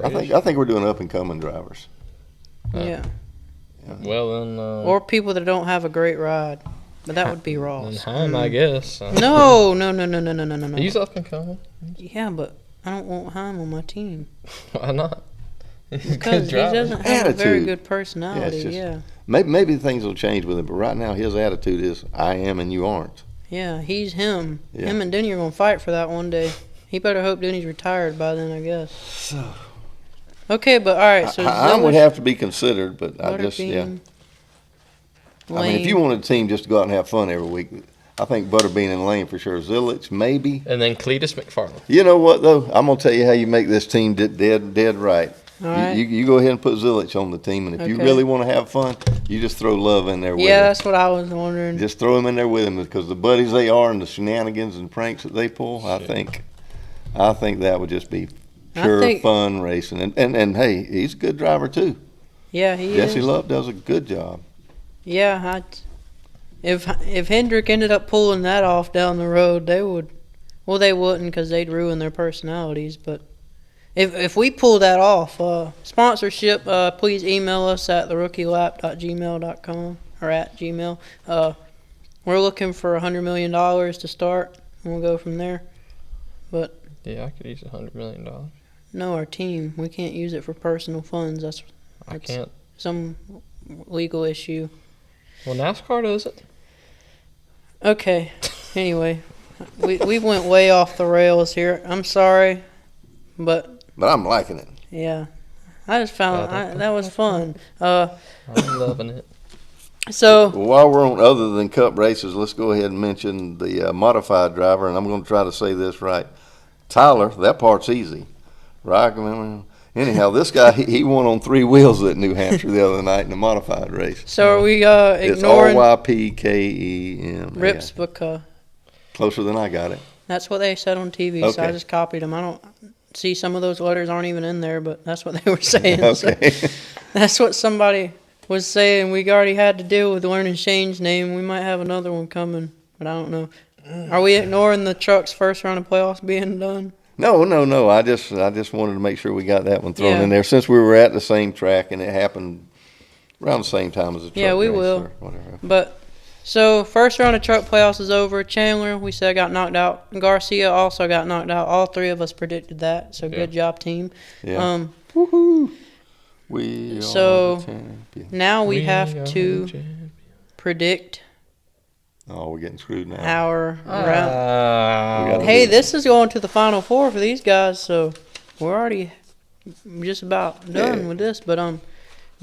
I think we're doing up and coming drivers. Yeah. Well then. Or people that don't have a great ride. But that would be then Ross. Heim, I guess. No. He's up and coming. Yeah, but I don't want Heim on my team. Why not? He's a Because good he driver. doesn't have a very Attitude. good personality. just- Yeah. Maybe things will change with him, but right now his attitude is I am and you aren't. Yeah, he's him. Yeah. Him and Denny are going to fight for that one day. He better hope Denny's retired by then, I guess. Okay, but all right. So I would Zillish, have to be considered, but I just Butterbean, I mean, if you wanted a team just to go out and have fun every week, I think Butterbean and Lane for sure. Zillich, maybe. And then Cletus McFarland. You know what though? I'm gonna tell you how you make this team dead right. All right. You go ahead and put Zillich on the team, and if you Okay. really want to have fun, you just throw Love in there with Yeah, him. that's what I was wondering. Just throw him in there with him because the buddies they are and the shenanigans and pranks that they pull, I think that would just be I pure think- fun racing. And hey, he's a good driver too. Yeah, he Jesse is. Love does a good job. Yeah, if Hendrick ended up pulling that off down the road, they would. Well, they wouldn't because they'd ruin their personalities. But if we pull that off, sponsorship, please email us at therookielap.gmail.com or at Gmail. We're looking for $100 million to start, and we'll go from there. But Yeah, I could use $100 million. no, our team, we can't use it for personal funds. That's I can't. some legal issue. Well, NASCAR does it. Okay. Anyway, we went way off the rails here. I'm sorry, but But I'm liking it. yeah, I just found that was fun. I'm loving it. So While we're on other than Cup races, let's go ahead and mention the modified driver, and I'm going to try to say this right. Tyler, that part's easy. Right? Anyhow, this guy, he won on 3 wheels at New Hampshire the other night in the modified race. are we It's ignoring RYPKEM. Rips because Closer than I got it. that's what they said on TV. So I Okay. just copied them. I don't see some of those letters aren't even in there, but that's what they were saying. So Okay. that's what somebody was saying. We already had to deal with learning Shane's name. We might have another one coming, but I don't know. Are we ignoring the truck's first round of playoffs being done? No. I just wanted to make sure we got that one thrown Yeah. in there since we were at the same track and it happened around the same time as the truck Yeah, we race will. or whatever. But so first round of truck playoffs is over. Chandler, we said got knocked out. Garcia also got knocked out. All 3 of us predicted that. So good job, team. Yeah. Woohoo! We So- are the champions. Now we are have the to champions. predict Oh, we're getting screwed now. our round. We gotta Hey, do- this is going to the final 4 for these guys, so we're already just about done Yeah. with this. But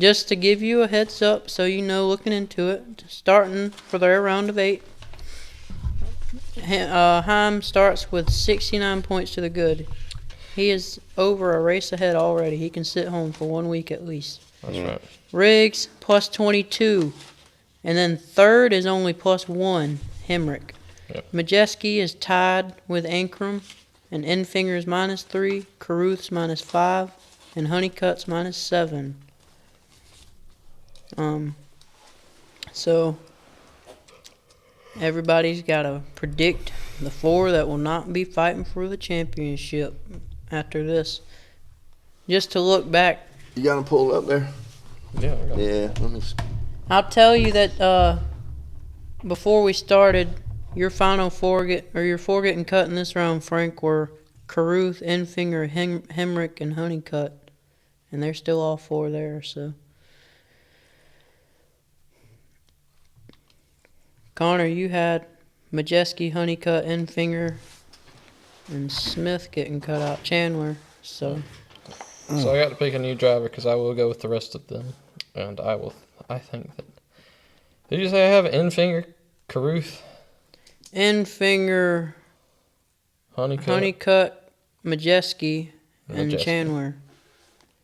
just to give you a heads up, so you know, looking into it, starting for their round of 8, Heim starts with 69 points to the good. He is over a race ahead already. He can sit home for 1 week at least. That's right. Riggs, plus 22. And then third is only plus 1, Hemrick. Yep. Majeski is tied with Ankrum, and Enfinger's minus 3, Caruth's minus 5, and Honeycutt's minus 7. So everybody's got to predict the 4 that will not be fighting for the championship after this. Just to look back, You got them pulled up there? Yeah. I got it. Yeah. Let me. I'll tell you that before we started, your final 4 your 4 getting cut in this round, Frank, were Caruth, Enfinger, Hemrick, and Honeycutt, and they're still all 4 there. So, Connor, you had Majeski, Honeycutt, Enfinger, and Smith getting cut out. Chandler. So I got to pick a new driver because I will go with the rest of them, and I think that. Did you say I have Enfinger, Caruth, Enfinger, Honeycutt, Majeski, and Majeski. Chandler.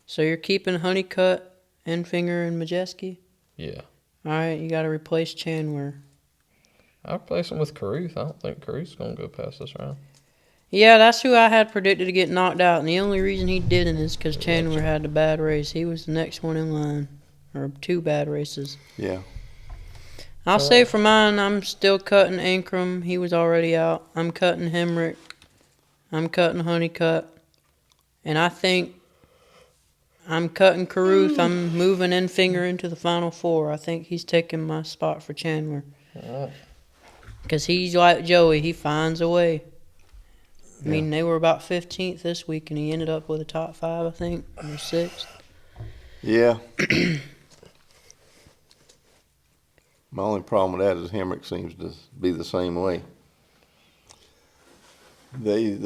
So you're keeping Honeycutt, Enfinger, and Majeski? Yeah. All right, you got to replace Chandler. I'll replace him with Caruth. I don't think Caruth's going to go past this round. Yeah, that's who I had predicted to get knocked out, and the only reason he didn't is because Chandler had the bad race. He was the next one in line, or 2 bad races. Yeah. I'll say for mine, I'm still cutting Ankrum. He was already out. I'm cutting Hemrick. I'm cutting Honeycutt. And I think I'm cutting Caruth. I'm moving Enfinger into the final 4. I think he's taking my spot for Chandler. Because he's like Joey. He finds a way. I mean, they were about 15th this week, and he ended up with a top 5, I think, or 6th. Yeah. My only problem with that is Hemrick seems to be the same way. They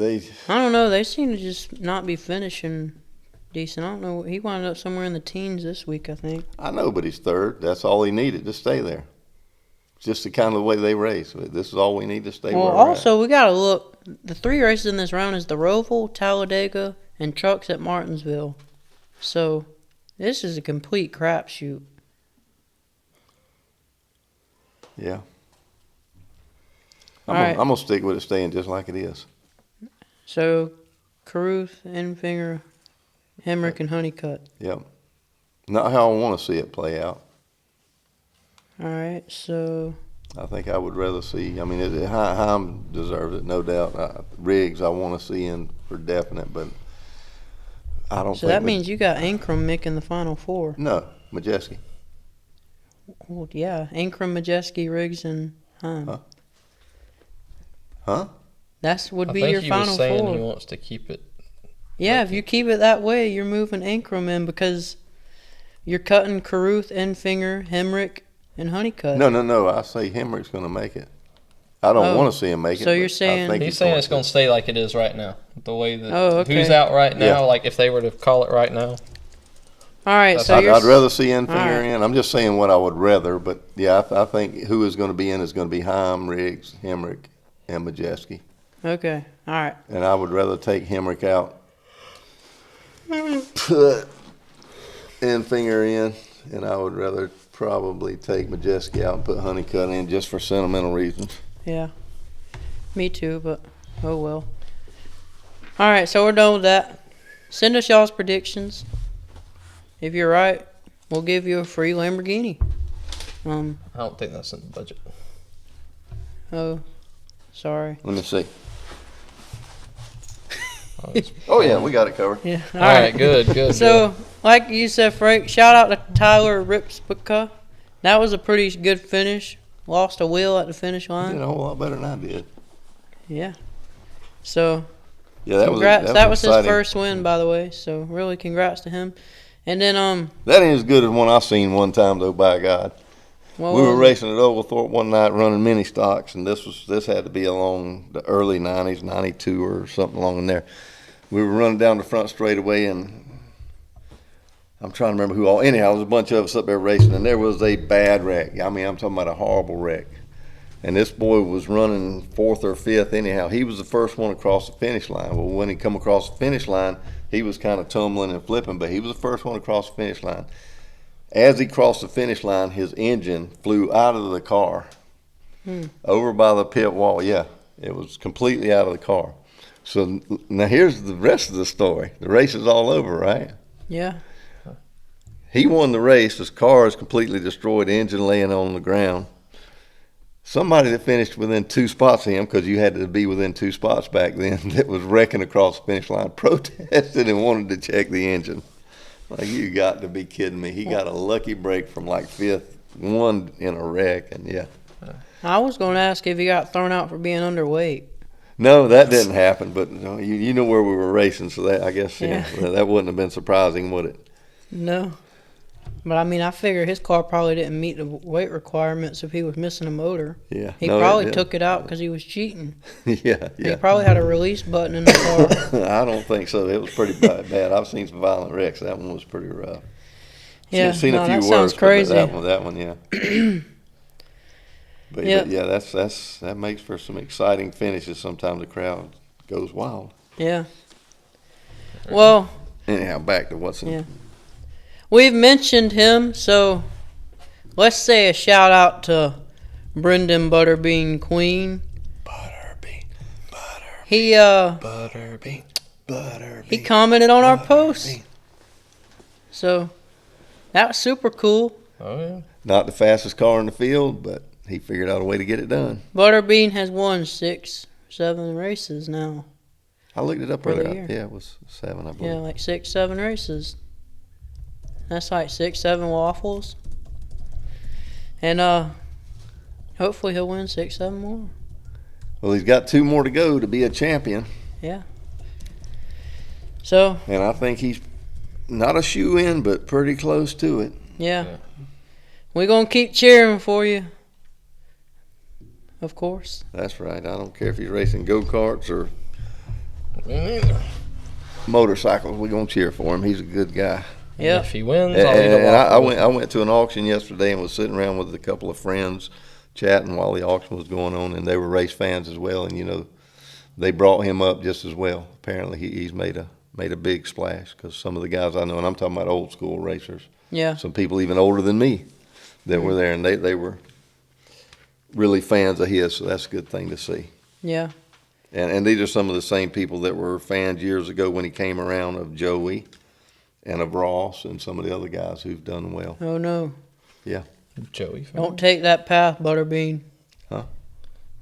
I don't know. They seem to just not be finishing decent. I don't know. He wound up somewhere in the teens this week, I think. I know, but he's third. That's all he needed to stay there. It's just the kind of way they race. This is all we need to stay Well, where we're also, we got to look. The 3 races in this round is the Roval, Talladega, and Trucks at Martinsville. So, this is a complete crapshoot. Yeah. All right. I'm going to stick with it staying just like it is. So, Caruth, Enfinger, Hemrick, and Honeycutt. Yep. Not how I want to see it play out. All right, so I think I would rather see, Heim deserves it, no doubt. Riggs I want to see in for definite, but I don't think. So that means you got Ankrum making the final 4. No, Majeski. Well, yeah, Ankrum, Majeski, Riggs, and Heim. Huh? That would I be think your he final was saying 4. he wants to keep it. Yeah, if you keep it that way, you're moving Ankrum in because you're cutting Caruth, Enfinger, Hemrick, and Honeycutt. No. I say Hemrick's going to make it. I don't want to see him make it. So you're but I saying- think He's saying it's going to stay like it is right now. The way that who's out right now, Yeah. like if they were to call it right now. All right, so I'd rather see Enfinger right. in. I'm just saying what I would rather, but yeah, I think who is going to be in is going to be Heim, Riggs, Hemrick, and Majeski. Okay, all right. And I would rather take Hemrick out, put Enfinger in, and I would rather probably take Majeski out and put Honeycutt in just for sentimental reasons. Yeah, me too, but oh well. All right, so we're done with that. Send us y'all's predictions. If you're right, we'll give you a free Lamborghini. I don't think that's in the budget. Oh, sorry. Let me see. Oh yeah, we got it covered. Yeah. All right, good. So, like you said, Frank, shout out to Tyler Ripspicka. That was a pretty good finish. Lost a wheel at the finish You line. did a whole lot better than I did. Yeah. So, Yeah, that congrats. was That was his exciting. first win, by the way. So, really, congrats to him. And then, That ain't as good as one I seen one time though. By God, well, we were racing at Oglethorpe one night running mini stocks, and this had to be along the early '90s, '92 or something along in there. We were running down the front straightaway, and I'm trying to remember who all. Anyhow, there was a bunch of us up there racing, and there was a bad wreck. I mean, I'm talking about a horrible wreck. And this boy was running fourth or fifth anyhow. He was the first one across the finish line. Well, when he come across the finish line, he was kind of tumbling and flipping, but he was the first one across the finish line. As he crossed the finish line, his engine flew out of the car over by the pit wall. Yeah, it was completely out of the car. So now here's the rest of the story. The race is all over, right? Yeah. He won the race. His car is completely destroyed, engine laying on the ground. Somebody that finished within 2 spots of him, because you had to be within 2 spots back then, that was wrecking across the finish line, protested and wanted to check the engine. Like, you got to be kidding me. He got a lucky break from like fifth, one in a wreck, and yeah. I was going to ask if he got thrown out for being underweight. No, that didn't happen, but you know where we were racing, so that I guess that wouldn't have been surprising, would it? No. But, I mean, I figure his car probably didn't meet the weight requirements if he was missing a motor. Yeah. He probably took it out because he was cheating. Yeah. He probably had a release button in the car. I don't think so. It was pretty bad. I've seen some violent wrecks. That one was pretty rough. Yeah, seen a few that worse, sounds crazy. But that one, yeah. But yeah, that makes for some exciting finishes. Sometimes the crowd goes wild. Yeah. Well. Anyhow, back to what's in. Yeah. We've mentioned him, so let's say a shout out to Brendan Butterbean Queen. Butterbean. He commented on our post. So that was super cool. Oh, yeah. Not the fastest car in the field, but he figured out a way to get it done. Butterbean has won 6, 7 races now. I looked it up For the earlier. year. Yeah, it was 7, I believe. Yeah, like 6, 7 races. That's like 6, 7 waffles. And hopefully he'll win 6, 7 more. Well, he's got 2 more to go to be a champion. Yeah. So. And I think he's not a shoe-in, but pretty close to it. Yeah. We're going to keep cheering for you. Of course. That's right. I don't care if he's racing go-karts or Me neither. motorcycles. We're going to cheer for him. He's a good guy. Yeah. If he wins, I'll eat a And I waffle. went to an auction yesterday and was sitting around with a couple of friends chatting while the auction was going on, and they were race fans as well. And, you know, they brought him up just as well. Apparently he's made a big splash because some of the guys I know, and I'm talking about old school racers, Yeah. some people even older than me that were there, and they were really fans of his, so that's a good thing to see. Yeah. And these are some of the same people that were fans years ago when he came around of Joey and of Ross and some of the other guys who've done well. Oh, no. Yeah. Joey. fan. Don't take that path, Butterbean. Huh?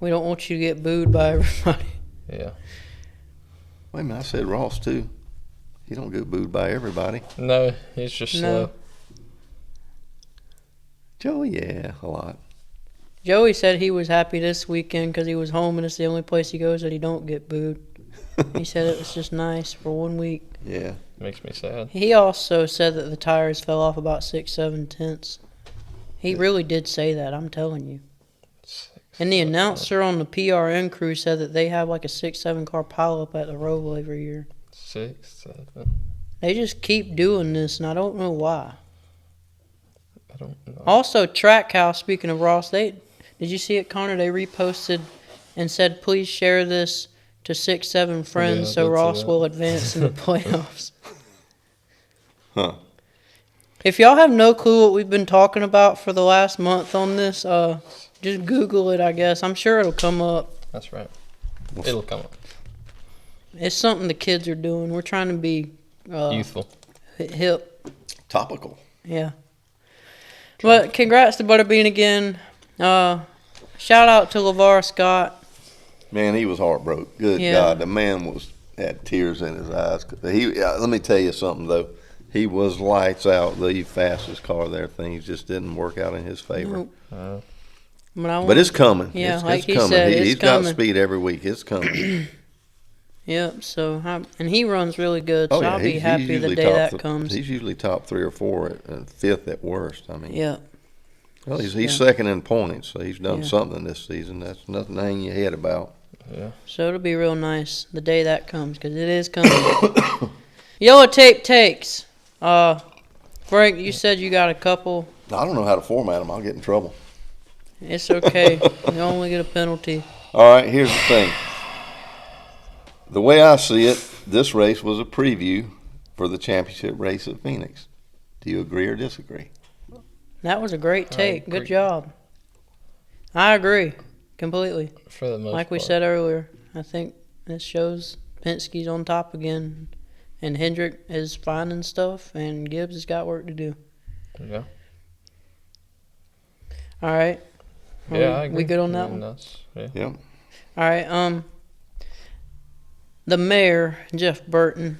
We don't want you to get booed by everybody. Yeah. Wait a minute, I said Ross too. He don't get booed by everybody. No, he's just slow. Joey, yeah, a lot. Joey said he was happy this weekend because he was home and it's the only place he goes that he don't get booed. He said it was just nice for 1 week. Yeah. Makes me sad. He also said that the tires fell off about 6, 7 tenths. He really did say that, I'm telling you. And the announcer on the PRN crew said that they have like a 6, 7 car pileup at the Roval every year. 6, 7. They just keep doing this, and I don't know why. I don't know. Also, Trackhouse, speaking of Ross, did you see it, Connor? They reposted and said, please share this to 6, 7 friends Yeah, I so did see Ross that. will advance in the playoffs. Huh. If y'all have no clue what we've been talking about for the last month on this, just Google it, I guess. I'm sure it'll come up. That's right. It'll come up. It's something the kids are doing. We're trying to be Youthful. hip. Topical. Yeah. But congrats to Butterbean again. Shout out to LeVar Scott. Man, he was heartbroken. Good Yeah. God, the man had tears in his eyes. Let me tell you something though. He was lights out, the fastest car there. Things just didn't work out in his favor. Nope. But it's coming. Yeah, it's like he coming. said, it's he's got coming. speed every week. It's coming. Yep. So, and he runs really good. So I'll be he's happy the usually day top that comes. He's usually top 3 or 4 and 5th at worst. I mean, Yeah. well, he's Yeah. second in points, so he's done Yeah. something this season. That's nothing to hang your head about. Yeah. So it'll be real nice the day that comes because it is coming. Yellow tape takes. Frank, you said you got a couple. I don't know how to format them. I'll get in trouble. It's okay. You only get a penalty. All right, here's the thing. The way I see it, this race was a preview for the championship race at Phoenix. Do you agree or disagree? That was a great take. Good agree. job. I agree completely. For the most Like we part. said earlier, I think this shows Penske's on top again, and Hendrick is finding stuff, and Gibbs has got work to do. Yeah. All right. Yeah, I agree. We good on I that mean, one? Yeah. Yep. All right. The mayor, Jeff Burton,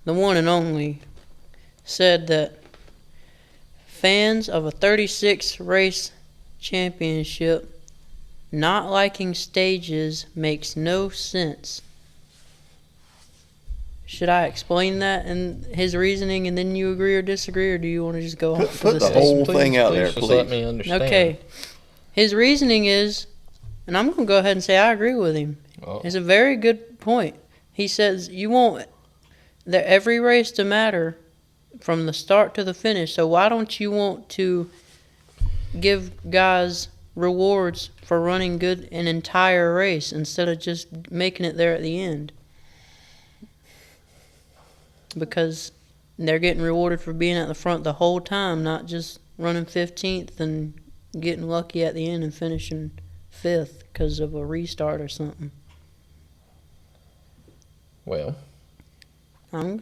the one and only, said that fans of a 36 race championship not liking stages makes no sense. Should I explain that and his reasoning, and then you agree or disagree, or do you want to just go off Put to the the whole Please, thing out please there, just please. let me understand. Okay. His reasoning is, and I'm going to go ahead and say I agree with him. Oh. It's a very good point. He says you want every race to matter from the start to the finish. So why don't you want to give guys rewards for running good an entire race instead of just making it there at the end? Because they're getting rewarded for being at the front the whole time, not just running 15th and getting lucky at the end and finishing 5th because of a restart or something. Well,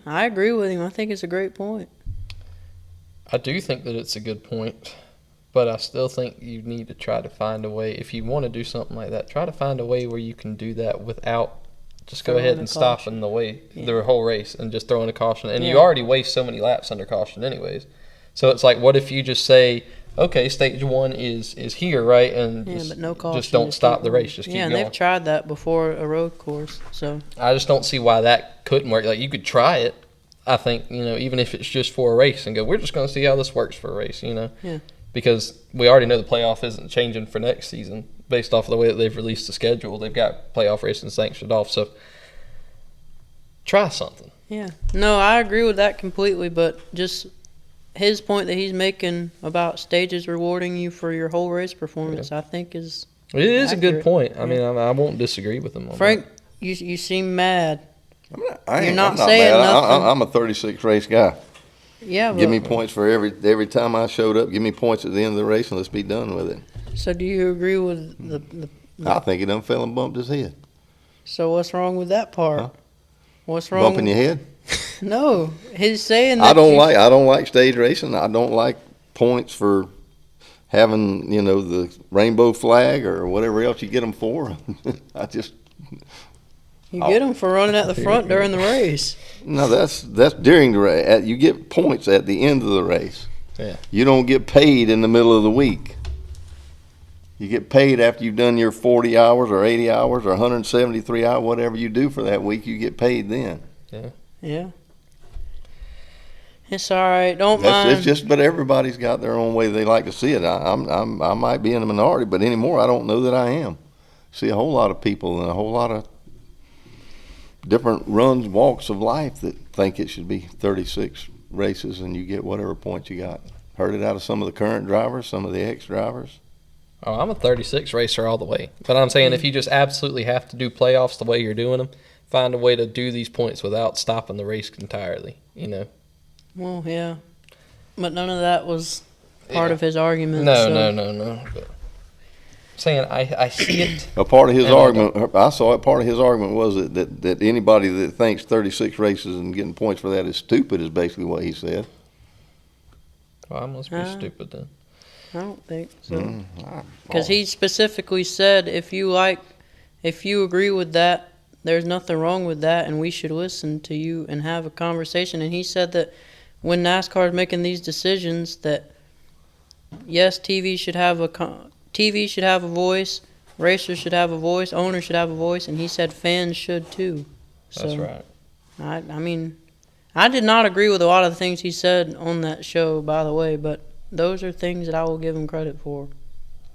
I agree with him. I think it's a great point. I do think that it's a good point, but I still think you need to try to find a way. If you want to do something like that, try to find a way where you can do that without just go Throwing ahead a and caution. stopping the whole race and just throwing a caution. And you Yeah. already waste so many laps under caution anyways. So it's like, what if you just say, okay, stage 1 is here, right? And Yeah, but no caution. just don't stop keep the going. race. Just keep yeah, and going. they've tried that before a road course. So I just don't see why that couldn't work. Like, you could try it. I think, even if it's just for a race and go, we're just going to see how this works for a race, Yeah. Because we already know the playoff isn't changing for next season based off of the way that they've released the schedule. They've got playoff racing sanctioned off. So try something. Yeah. No, I agree with that completely, but just his point that he's making about stages rewarding you for your whole race performance, I think is It is a good accurate. point. I mean, I won't disagree with him on Frank, that. you seem mad. I'm not not saying mad. nothing. I'm a 36 race guy. Yeah, but Give me points for every time I showed up. Give me points at the end of the race, and let's be done with it. so do you agree with the I think he done fell and bumped his head. so what's wrong with that part? Huh? What's wrong? Bumping your head? No, he's saying that I don't like stage racing. I don't like points for having the rainbow flag or whatever else you get them for. I just you get them for running at the front during the race. no. That's during the race. You get points at the end of the race. Yeah. You don't get paid in the middle of the week. You get paid after you've done your 40 hours or 80 hours or 173 hours, whatever you do for that week. You get paid then. Yeah. It's all right. Don't mind. It's just, but everybody's got their own way they like to see it. I might be in the minority, but anymore I don't know that I am. See a whole lot of people and a whole lot of different runs, walks of life that think it should be 36 races and you get whatever points you got. Heard it out of some of the current drivers, some of the ex-drivers. Oh, I'm a 36 racer all the way. But I'm saying if you just absolutely have to do playoffs the way you're doing them, find a way to do these points without stopping the race entirely, Well, yeah. But none of that was part Yeah. of his argument. No, so. no. But saying I see it. A part of his And I argument, I saw it, part of his argument was that anybody that thinks 36 races and getting points for that is stupid is basically what he said. Well, I must be stupid then. I don't think so. Mm-hmm. Because he specifically said if you agree with that, there's nothing wrong with that, and we should listen to you and have a conversation. And he said that when NASCAR is making these decisions, that yes, TV should have a voice, racers should have a voice, owners should have a voice, and he said fans should too. That's right. I mean, I did not agree with a lot of the things he said on that show, by the way, but those are things that I will give him credit for.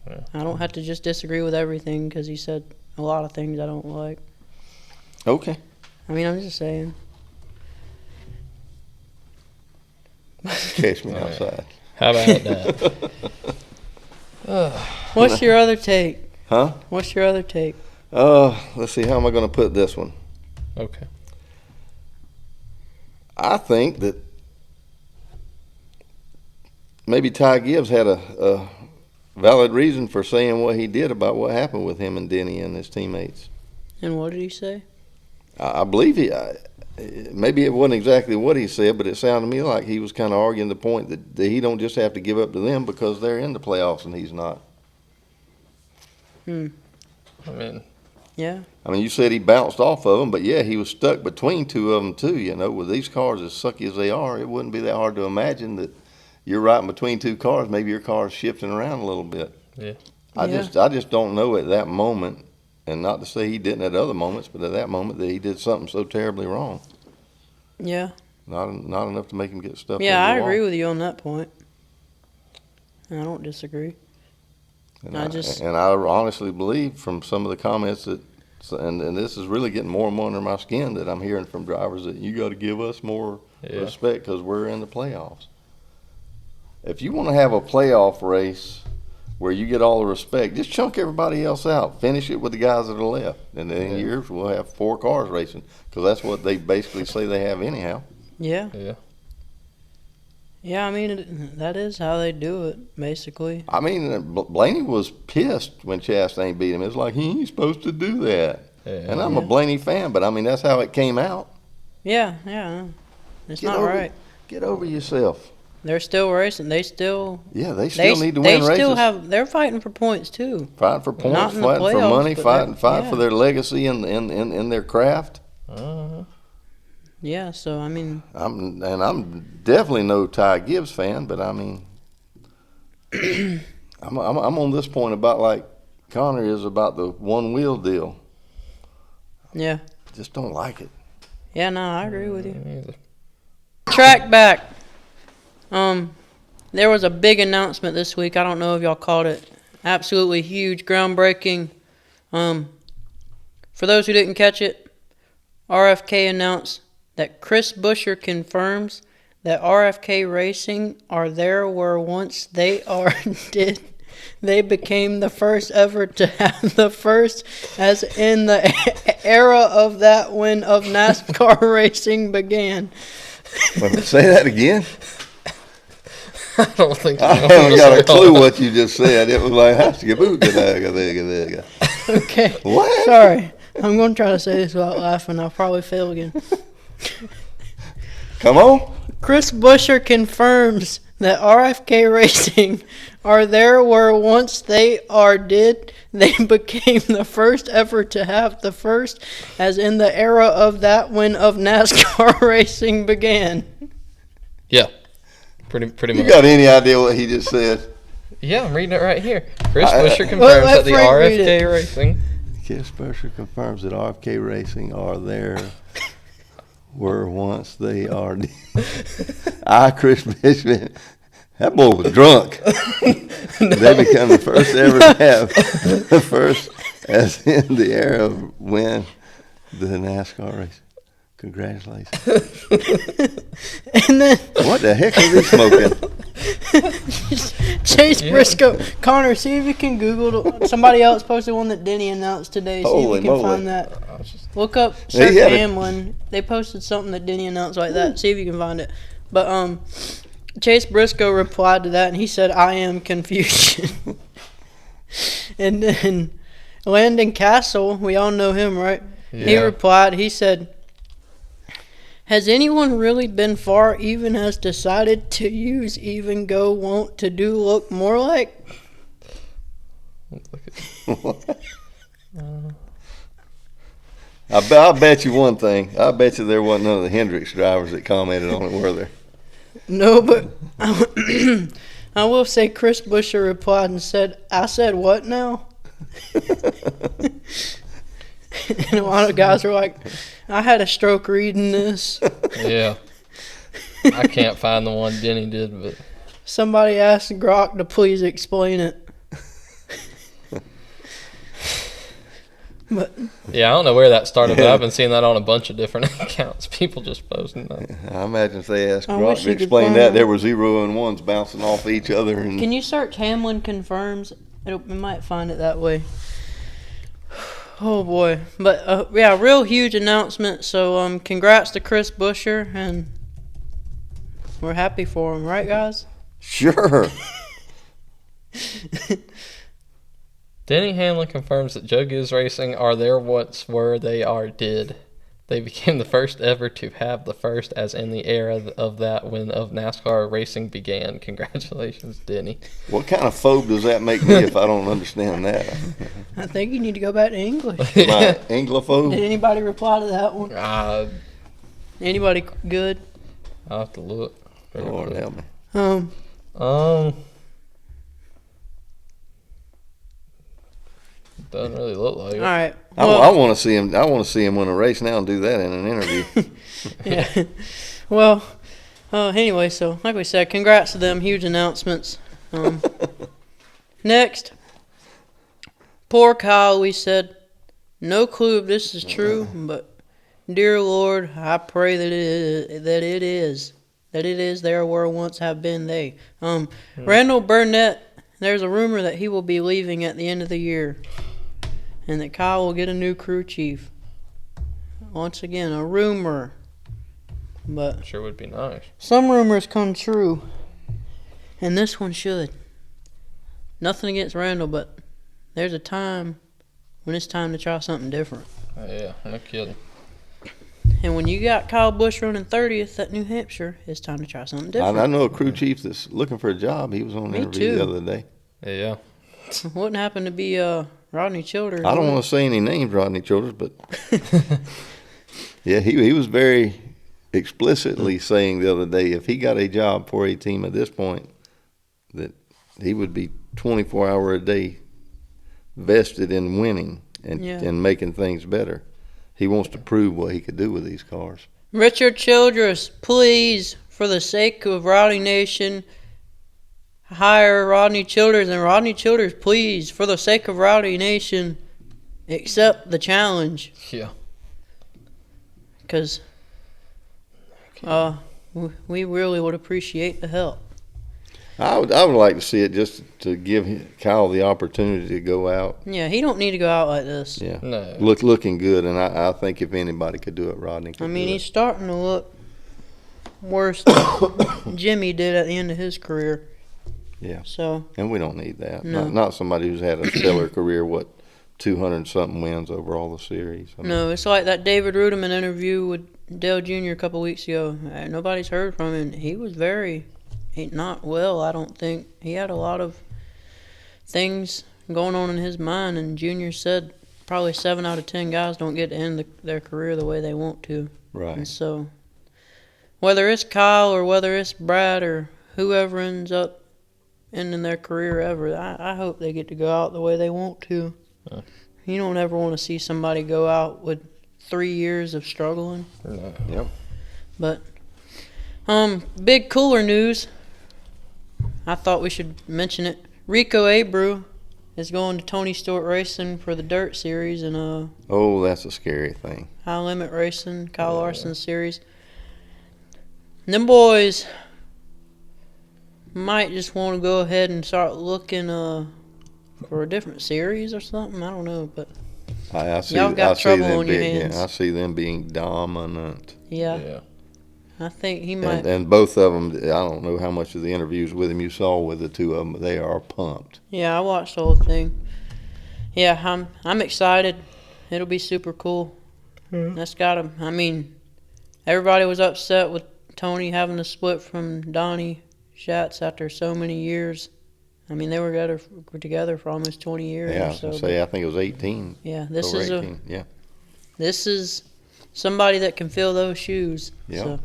Yeah. I don't have to just disagree with everything because he said a lot of things I don't like. Okay. I mean, I'm just saying. Catch me All right. outside. How about that? What's your other take? Huh? What's your other take? Let's see. How am I going to put this one? Okay. I think that maybe Ty Gibbs had a valid reason for saying what he did about what happened with him and Denny and his teammates. And what did he say? I believe maybe it wasn't exactly what he said, but it sounded to me like he was kind of arguing the point that he don't just have to give up to them because they're in the playoffs and he's not. I mean, yeah. I mean, you said he bounced off of them, but yeah, he was stuck between two of them too. You know, with these cars as sucky as they are, it wouldn't be that hard to imagine that you're right in between two cars. Maybe your car's shifting around a little bit. Yeah. I just don't know at that moment, and not to say he didn't at other moments, but at that moment that he did something so terribly wrong. Yeah. Not enough to make him get stuff. Yeah, I agree with you on that point. I don't disagree. And I honestly believe from some of the comments that, and this is really getting more and more under my skin, that I'm hearing from drivers that you got to give us more respect because we're in the playoffs. If you want to have a playoff race where you get all the respect, just chunk everybody else out. Finish it with the guys that are left. And then in years, we'll have 4 cars racing because that's what they basically say they have anyhow. Yeah. Yeah. Yeah, I mean, that is how they do it, basically. I mean, Blaney was pissed when Chastain beat him. It's like, he ain't supposed to do that. Yeah. And I'm a Blaney fan, but I mean, that's how it came out. Yeah. It's not right. Get over yourself. They're still racing. They still need to win races. They're fighting for points too. Fighting for points, Not in the fighting for playoffs, money, but fighting for their legacy in their craft. Yeah, so I mean, I'm definitely no Ty Gibbs fan, but I mean, I'm on this point about like Connor is about the one wheel deal. Yeah. Just don't like it. Yeah, no, I agree with you. Track back. There was a big announcement this week. I don't know if y'all caught it. Absolutely huge, groundbreaking. For those who didn't catch it, RFK announced that Chris Buescher confirms that RFK Racing are there where once they are did. They became the first ever to have the first, as in the era of that when of NASCAR racing began. Say that again. I don't think I haven't got a clue what you just said. It was like, okay. What? Sorry. I'm going to try to say this without laughing. I'll probably fail again. Come on. Chris Buescher confirms that RFK Racing are there where once they became the first ever to have the first, as in the era of that when of NASCAR racing began. Yeah. Pretty much. You got any idea what he just said? Yeah, I'm reading it right here. Chris Buescher confirms that the RFK Racing. Chris Buescher confirms that RFK Racing are there where once they are. Chris Buescher. That boy was drunk. They become the first ever to have the first, as in the era of when the NASCAR race. Congratulations. And then what the heck are they smoking? Chase Briscoe. Connor, see if you can Google. Somebody else posted one that Denny announced today. See if you can find that. Look up Sir Hamlin. They posted something that Denny announced like that. See if you can find it. But Chase Briscoe replied to that, and he said, "I am confusion." And then Landon Castle, we all know him, right? Yeah. He replied. He said, "Has anyone really been far even has decided to use even go want to do look more like?" I bet you one thing. I bet you there wasn't none of the Hendricks drivers that commented on it, were there? No, but I will say Chris Buescher replied and said, "I said what now?" And a lot of guys were like, "I had a stroke reading this." Yeah. I can't find the one Denny did, but somebody asked Grok to please explain it. But Yeah, I don't know where that started, but I've been seeing that on a bunch of different accounts. People just posting that. I imagine if they asked I Brock wish to you could explain find that, out. there were 0 and 1s bouncing off each other. And can you search Hamlin confirms? We might find it that way. Oh boy, but yeah, real huge announcement. So congrats to Chris Buescher, and we're happy for him, right, guys? Sure. Denny Hamlin confirms that Joe Gibbs Racing are there once were they are did. They became the first ever to have the first as in the era of that when of NASCAR racing began. Congratulations, Denny. What kind of phobe does that make me if I don't understand that? I think you need to go back to English. Am I Did Anglophobe? anybody reply to that one? I'll Anybody good? have to look. Lord help me. Doesn't really look like it. All right. I Well, want to see him. I want to see him win a race now and do that in an interview. yeah. Well, anyway, so like we said, congrats to them. Huge announcements. Next, poor Kyle. We said, no clue if this is true, but dear Lord, I pray that it is there where once have been they. Randall Burnett. There's a rumor that he will be leaving at the end of the year, and that Kyle will get a new crew chief. Once again, a rumor, but Sure would be nice. some rumors come true, and this one should. Nothing against Randall, but there's a time when it's time to try something different. Oh, yeah, no kidding. And when you got Kyle Busch running 30th at New Hampshire, it's time to try something different. I know a crew chief that's looking for a job. He was on the Me interview the too. other day. Yeah. Wouldn't happen to be Rodney Childers. I don't want to say any names, Rodney Childers, but yeah, he was very explicitly saying the other day if he got a job for a team at this point, that he would be 24 hour a day vested in winning and making things better. He wants to prove what he could do with these cars. Richard Childress, please, for the sake of Rowdy Nation, hire Rodney Childers. And Rodney Childers, please, for the sake of Rowdy Nation, accept the challenge. Yeah. Because we really would appreciate the help. I would like to see it just to give Kyle the opportunity to go out. Yeah, he don't need to go out like this. Yeah, No. looking good, and I think if anybody could do it, Rodney could. I mean, do he's starting to look worse than Jimmy did at the end of his career. Yeah. So, and we don't need that. No. Not somebody who's had a stellar career. 200-something wins over all the series. I mean, no, it's like that David Ruderman interview with Dale Jr. a couple weeks ago. Nobody's heard from him. He was not well, I don't think. He had a lot of things going on in his mind, and Junior said probably 7 out of 10 guys don't get to end their career the way they want to. Right. And so, whether it's Kyle or whether it's Brad or whoever ends up ending their career ever, I hope they get to go out the way they want to. Yeah. You don't ever want to see somebody go out with 3 years of struggling. No. Yep. But, big cooler news. I thought we should mention it. Rico Abreu is going to Tony Stewart Racing for the Dirt Series and Oh, that's a scary thing. High Limit Racing, Kyle Larson Series. Them boys might just want to go ahead and start looking for a different series or something. I don't know, but I see. Y'all got I see trouble them on your being, hands. I see them being dominant. yeah, I think he might. And both of them, I don't know how much of the interviews with him you saw with the two of them, but they are pumped. Yeah, I watched the whole thing. Yeah, I'm excited. It'll be super cool. That's got him. I mean, everybody was upset with Tony having to split from Donnie Schatz after so many years. I mean, they were together for almost 20 years. Yeah, or so, I think it was 18. yeah, this Over is 18. Yeah. this is somebody that can fill those shoes. Yeah. So,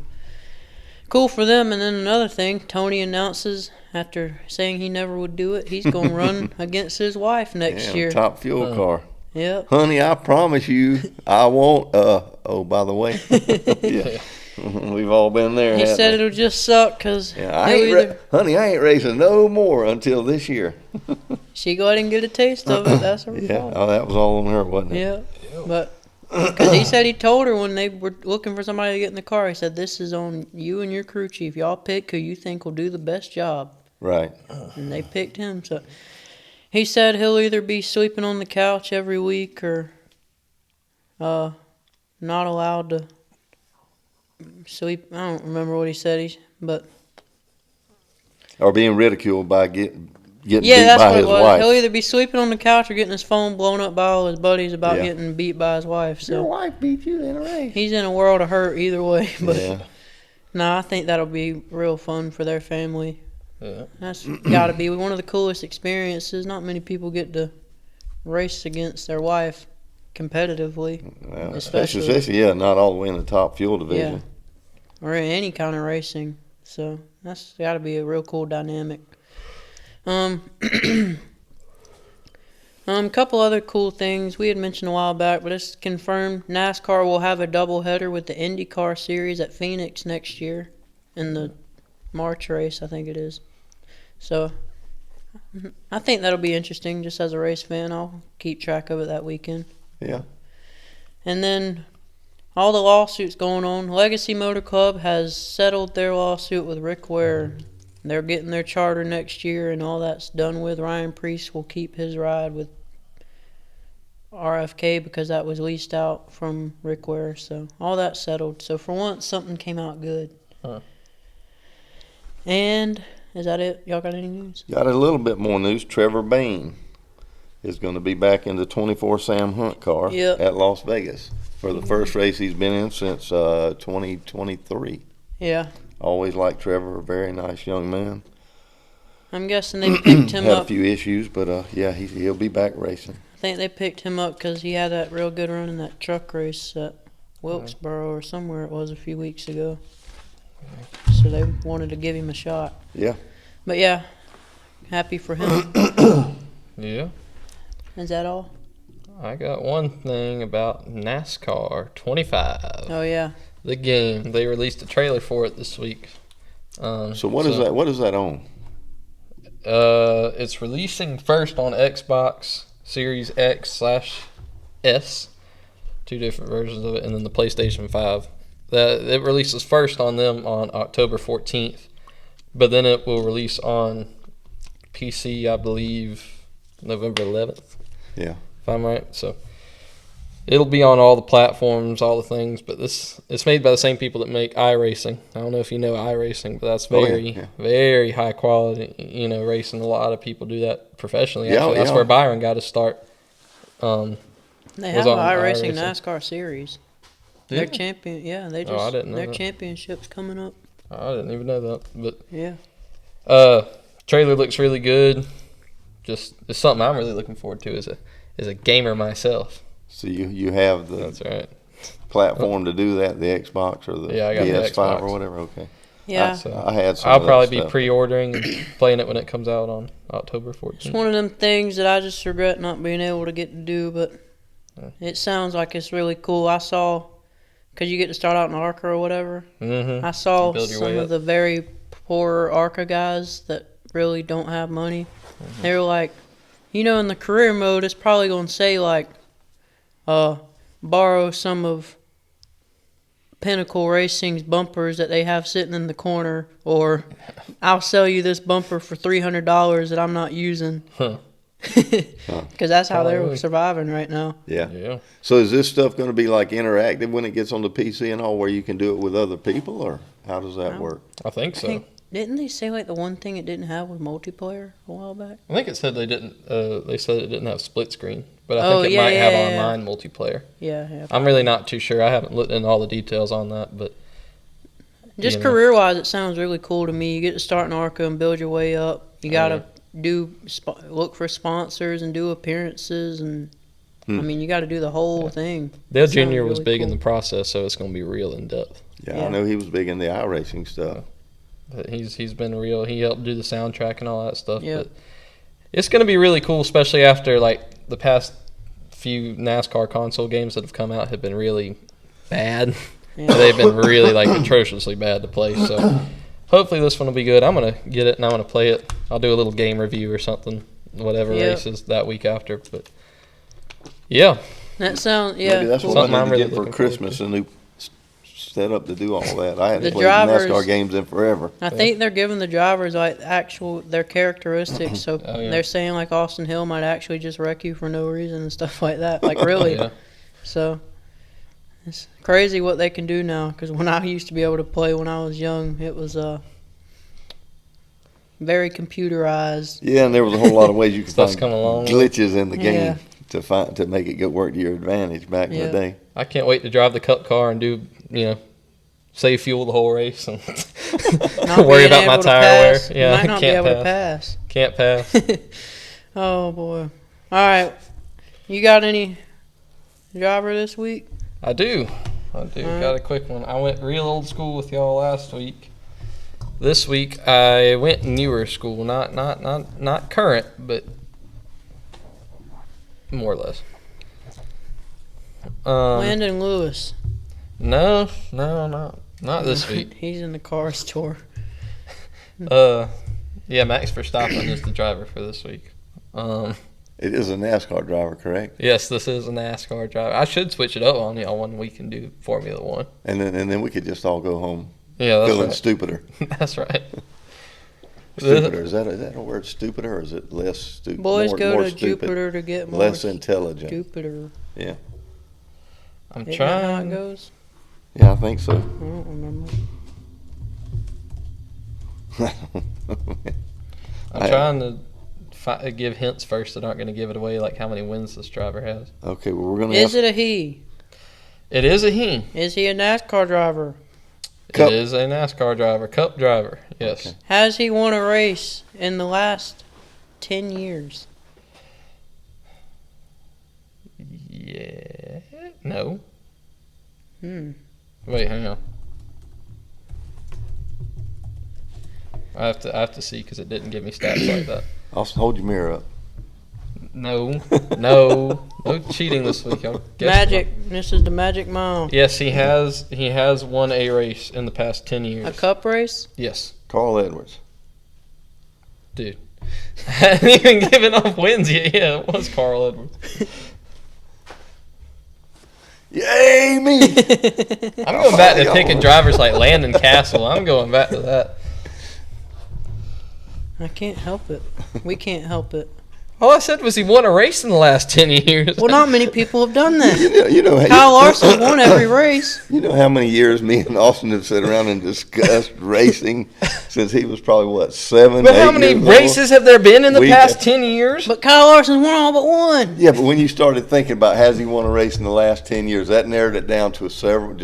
cool for them. And then another thing, Tony announces after saying he never would do it, he's going to run against his wife next year. Top fuel car. Yep. Honey, I promise you, I won't. Oh, by the way, yeah, we've all been there. He haven't said we? it'll just suck because Yeah, honey, I ain't racing no more until this year. She go ahead and get a taste of it. That's her Yeah, fault. oh, that was all on her, wasn't it? Yeah, but because he said he told her when they were looking for somebody to get in the car, he said, "This is on you and your crew chief. Y'all pick who you think will do the best job." Right. And they picked him. So he said he'll either be sleeping on the couch every week or not allowed to sleep. I don't remember what he said. But Or being ridiculed by getting yeah, beat that's by what his it was. wife. He'll either be sleeping on the couch or getting his phone blown up by all his buddies about Yeah. getting beat by his wife. Your So wife beat you in a race. he's in a world of hurt either way. But Yeah. no, I think that'll be real fun for their family. Yeah. That's got to be one of the coolest experiences. Not many people get to race against their wife competitively, Well, especially yeah, not all the way in the top fuel division. or in any kind of racing. So that's got to be a real cool dynamic. Couple other cool things we had mentioned a while back, but it's confirmed NASCAR will have a doubleheader with the IndyCar series at Phoenix next year in the March race, I think it is. So I think that'll be interesting. Just as a race fan, I'll keep track of it that weekend. Yeah. And then all the lawsuits going on. Legacy Motor Club has settled their lawsuit with Rick Ware. They're getting their charter next year, and all that's done with. Ryan Preece will keep his ride with RFK because that was leased out from Rick Ware. So all that's settled. So for once, something came out good. Huh. And is that it? Y'all got any news? Got a little bit more news. Trevor Bain is going to be back in the 24 Sam Hunt car Yep. at Las Vegas for the first race he's been in since 2023. Yeah. Always liked Trevor, a very nice young man. I'm guessing they picked him Had a up. few issues, but yeah, he'll be back racing. I think they picked him up because he had that real good run in that truck race at Wilkesboro or somewhere it was a few weeks ago. So they wanted to give him a shot. Yeah. But yeah, happy for him. Yeah. Is that all? I got one thing about NASCAR 25. Oh yeah. The game. They released a trailer for it this week. So what is that? What is that on? It's releasing first on Xbox Series X/S, two different versions of it, and then the PlayStation 5. It releases first on them on October 14th, but then it will release on PC, I believe, November 11th. Yeah. If I'm right. So it'll be on all the platforms, all the things, but it's made by the same people that make iRacing. I don't know if you know iRacing, but that's very high quality, racing. A lot of people do that professionally. Yeah, Actually, that's yeah. where Byron got his start. They Was have an on iRacing iRacing. NASCAR series. Do They're they? champion. Yeah, they Oh, just I didn't know their that. championship's coming up. I didn't even know that. But Yeah. trailer looks really good. Just it's something I'm really looking forward to as a gamer myself. So you have the That's right. platform to do that, the Xbox or the Yeah, I got the PS5 Xbox. or whatever. Okay. Yeah. So I had some. I'll of that probably be stuff. pre-ordering and playing it when it comes out on October 14th. It's one of them things that I just regret not being able to get to do, but it sounds like it's really cool. I saw, because you get to start out in ARCA or whatever, Mm-hmm. I saw Build your some way of up. the very poor ARCA guys that really don't have money. Mm-hmm. They were like, in the career mode, it's probably going to say, like, borrow some of Pinnacle Racing's bumpers that they have sitting in the corner, or I'll sell you this bumper for $300 that I'm not using. Huh. Because that's how they're Probably. surviving right now. Yeah. Yeah. So is this stuff going to be like interactive when it gets on the PC and all, where you can do it with other people, or how does that work? I think so. Didn't they say like the one thing it didn't have was multiplayer a while back? I think it said they didn't. They said it didn't have split screen, but I Oh, think it yeah, might have yeah, yeah. online multiplayer. Yeah. I'm really not too sure. I haven't looked into all the details on that, but Just you know. career-wise, it sounds really cool to me. You get to start in ARCA and build your way up. You got to look for sponsors and do appearances, and I mean, you got to do the whole thing. Dale Sounds Jr. was really big in cool. the process, so it's going to be real in depth. Yeah, Yeah. I know he was big in the iRacing stuff. But he's been real. He helped do the soundtrack and all that stuff. Yep. But it's going to be really cool, especially after like the past few NASCAR console games that have come out have been really bad. Yeah. They've been really like atrociously bad to play. So hopefully this one will be good. I'm gonna get it and I'm gonna play it. I'll do a little game review or something whatever Yep. races that week after. But yeah, That sounds Maybe that's cool. what Something I I'm need to really get for looking forward Christmas, a new setup to do all that. I The hadn't played drivers- NASCAR games in forever. I think they're giving the drivers like their characteristics. So Oh, yeah. they're saying like Austin Hill might actually just wreck you for no reason and stuff like that. Like really. yeah. So it's crazy what they can do now. Because when I used to be able to play when I was young, it was very computerized. Yeah, and there was a whole lot of ways you could Stuff's find come along. glitches in the game Yeah. to make it go work to your advantage back in Yeah. the day. I can't wait to drive the Cup car and do, save fuel the whole race and Not worry being about my able to tire wear. pass. You Yeah, might not be can't able pass. to Can't pass. pass. Oh boy! All right, you got any driver this week? I do. Alright. Got a quick one. I went real old school with y'all last week. This week I went newer school, not current, but more or less. Landon Lewis. No, not this week. He's in the car store. Yeah, Max Verstappen is the driver for this week. It is a NASCAR driver, correct? Yes, this is a NASCAR driver. I should switch it up on y'all one week and do Formula One. And then we could just all go home Yeah, that's feeling right. stupider. That's right. Stupider, is that a word, stupider, or is it less stupid? Boys more, go more to stupid, Jupiter to get more less intelligent. Jupiter. I'm Isn't that how it trying. goes? Yeah, I think so. I don't remember. I'm trying to give hints first that aren't going to give it away, like how many wins this driver has. Okay, well, we're going to Is ask. it a he? It is a he. Is he a NASCAR driver? Cup. It is a NASCAR driver, Cup driver. Yes. Okay. Has he won a race in the last 10 years? Yeah. No. Hmm. Wait, hang on. I have to see because it didn't give me stats like that. Austin, hold your mirror up. No cheating this week. I'll guess Magic. This is the Magic Mile. Yes, he has won a race in the past 10 years. A cup race? Yes, Carl Edwards. dude. I hadn't even given off wins yet. Yeah, it was Carl Edwards. Yay, me! I'm going back to picking drivers like Landon Castle. I'm going back to that. I can't help it. We can't help it. All I said was he won a race in the last 10 years. Well, not many people have done that. you know, Kyle Larson won every race. You know how many years me and Austin have sat around and discussed racing since he was probably, what, 7, But 8 how many years old? races have there been in the We- past 10 years? But Kyle Larson's won all but one. Yeah, but when you started thinking about has he won a race in the last 10 years, that narrowed it down to a certain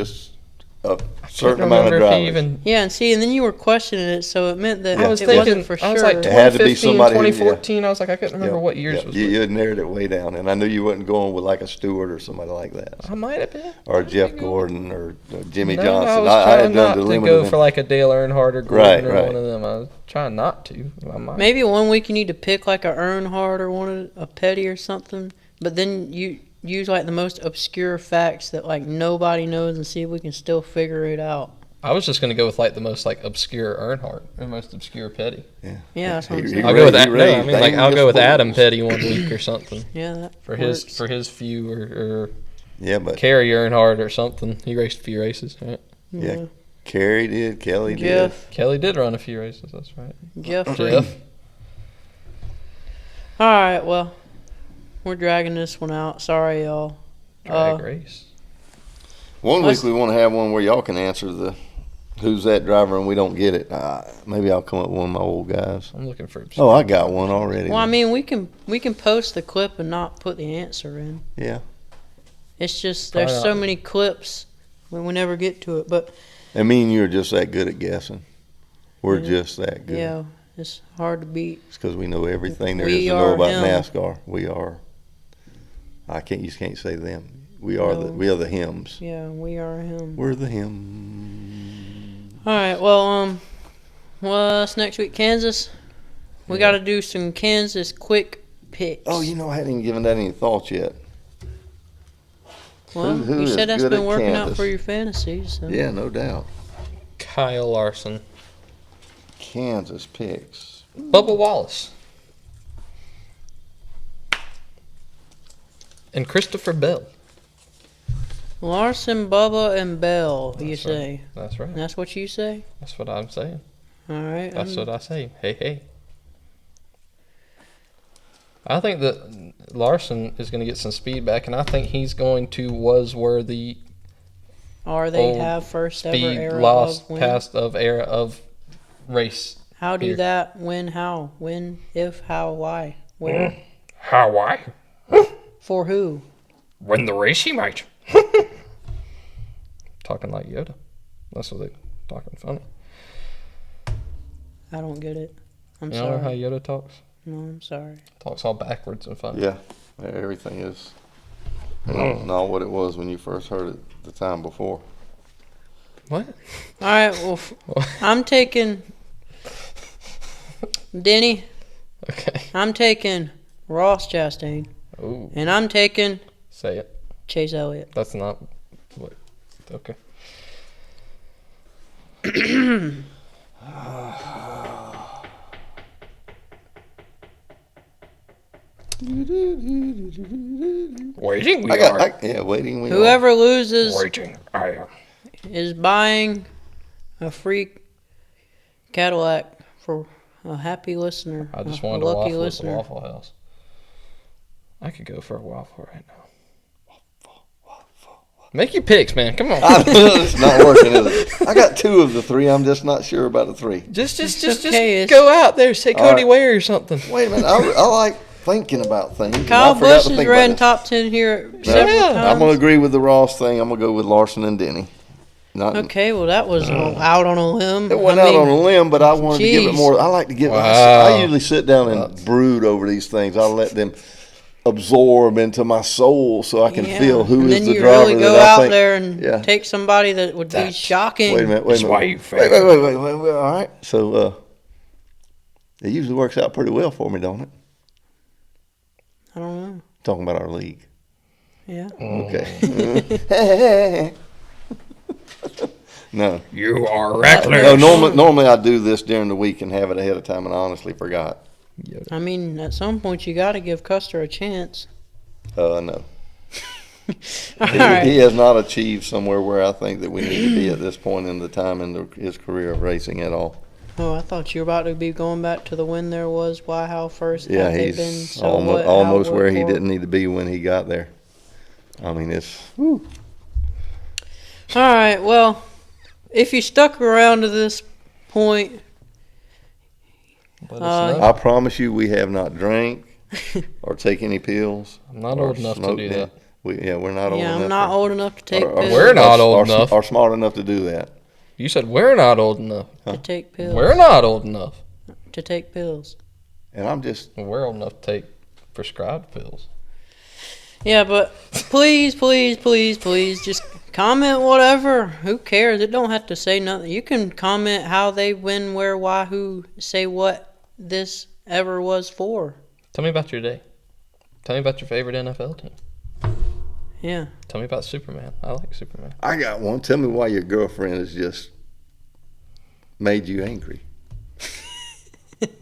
amount of if drivers. he even. Yeah, and see, and then you were questioning it, so it meant that Yeah. I was it thinking. wasn't for I was sure. like It had to be 2015, somebody who- 2014. I was like, I couldn't remember what years was. You had narrowed it way down, and I knew you wasn't going with like a Stewart or somebody like that, I might have been. or Jeff Gordon or Jimmy No, Johnson. I was I trying had not done the to limit go of for them. like a Dale Earnhardt or Gordon Right, or right. one of them. I was trying not to. I might. Maybe one week you need to pick like a Earnhardt or a Petty or something, but then you use like the most obscure facts that like nobody knows and see if we can still figure it out. I was just gonna go with like the most like obscure Earnhardt or most obscure Petty. Yeah, that's what I'm He saying. I'll go with raised- that. No, I raised mean like I'll dangerous go with Adam bulls. Petty one week or something Yeah, that for works. his few or Yeah, but Kerry Earnhardt or something. He raced a few races. Right? yeah, Kerry did, Kelly did. Jeff, Kelly did run a few races. That's right. Jeffrey. Jeff. All right, well, we're dragging this one out. Sorry, y'all. Drag race. One Let's- week we want to have one where y'all can answer the who's that driver and we don't get it. Maybe I'll come up with one of my old guys. I'm looking for. Oh, I got one already. Well, I mean, we can post the clip and not put the answer in. Yeah. It's just Probably there's so not. many clips when we never get to it. But And me and you are just that good at guessing. We're Yeah. just that good. yeah, it's hard to beat. It's because we know everything there We is to know are about him. NASCAR. We are. You just can't say them. We are No. we are the hymns. Yeah, we are him. We're the hymns. All right. Well, what's next week? Kansas. We got to do some Kansas quick picks. Oh, I hadn't even given that any thoughts yet. Well, who you is said that's good been at working out Kansas? for your fantasy. So. Yeah, no doubt. Kyle Larson. Kansas picks. Bubba Wallace. and Christopher Bell. Larson, Bubba, and Bell, you That's right. say. That's right. That's what you say? That's what I'm saying. All right. That's what I say. Hey, hey. I think that Larson is going to get some speed back, and I think he's going to Worthy Or they old have first ever speed era lost of win. past of era of race. How do here. that win? How? When, if, how, why? Where? How why? For who? Win the race he might. Talking like Yoda. That's what they're talking funny. I don't get it. I'm You don't know how sorry. Yoda talks? No, I'm sorry. Talks all backwards and funny. Yeah, everything is not what it was when you first heard it the time before. What? All right. Well, I'm taking Denny. Okay. I'm taking Ross Chastain, Ooh. and I'm taking Say it. Chase Elliott. That's not what. Okay. Waiting we are. Waiting. Whoever loses Waiting I am. is buying a free Cadillac for a happy listener. I just a wanted a lucky waffle at the listener. Waffle House. I could go for a waffle right now. Make your picks, man. Come on. It's not working, is it? I got 2 of the 3. I'm just not sure about the 3. Just okay, go out there. Say All Cody right. Ware or something. Wait a minute. I like thinking about things. and Kyle I forgot Busch to has think ran about top 10 here this. several Yeah. times. I'm going to agree with the Ross thing. I'm going to go with Larson and Denny. Not, Okay, well that was out on a limb. It went I out mean, on a limb, but I wanted to give it geez. more. I like to give. Wow. I usually sit down and brood over these things. I let them absorb into my soul so I can yeah. feel who and is then the you driver really that go I out think. there and Yeah. take somebody that would be shocking. Wait a minute. That's why you Wait. All right. So it usually works out pretty well for me, don't it? I don't know. Talking about our league. Yeah. Okay. No. You are No, reckless. normally I do this during the week and have it ahead of time, and I honestly forgot. I mean, at some point you got to give Custer a chance. No. All He right. has not achieved somewhere where I think that we need to be at this point in the time in his career of racing at all. Oh, I thought you were about to be going back to the when there was, why, how first. Yeah, have they he's been, so almost, what, how, almost what where he for? didn't need to be when he got there. I mean, it's. Whew. All right. Well, if you stuck around to this point, Let us know. I promise you, we have not drank or take any pills. I'm not or old enough to smoked do any. that. We're not old yeah, enough. I'm not or- old enough to take or- pills. We're not old or- enough. Or smart enough to do that. You said we're not old enough. To take pills. We're not old enough. To take pills. And I'm just. We're old enough to take prescribed pills. Yeah, but please, just comment whatever. Who cares? It don't have to say nothing. You can comment how they win, where, why, who, say what this ever was for. Tell me about your day. Tell me about your favorite NFL team. Yeah. Tell me about Superman. I like Superman. I got one. Tell me why your girlfriend has just made you angry.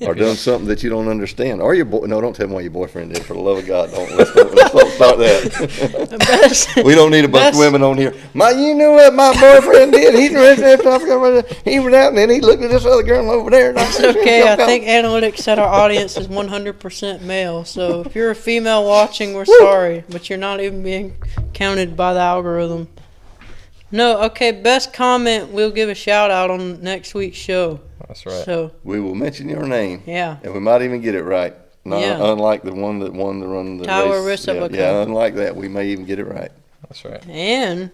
Or done something that you don't understand. Or your boy. No, don't tell me why your boyfriend did. For the love of God, let's don't start that. Best, We don't need a bunch of women on here. You know what my boyfriend did? He went out and then he looked at this other girl over there. And It's okay. I think analytics said our audience is 100% male. So if you're a female watching, we're sorry, but you're not even being counted by the algorithm. No, okay. Best comment, we'll give a shout out on next week's show. That's right. So we will mention your name. yeah. And we might even get it right. Not Yeah. unlike the one that won the run the Tyler race. Rissabaka. Yeah, unlike that, we may even get it right. That's right. And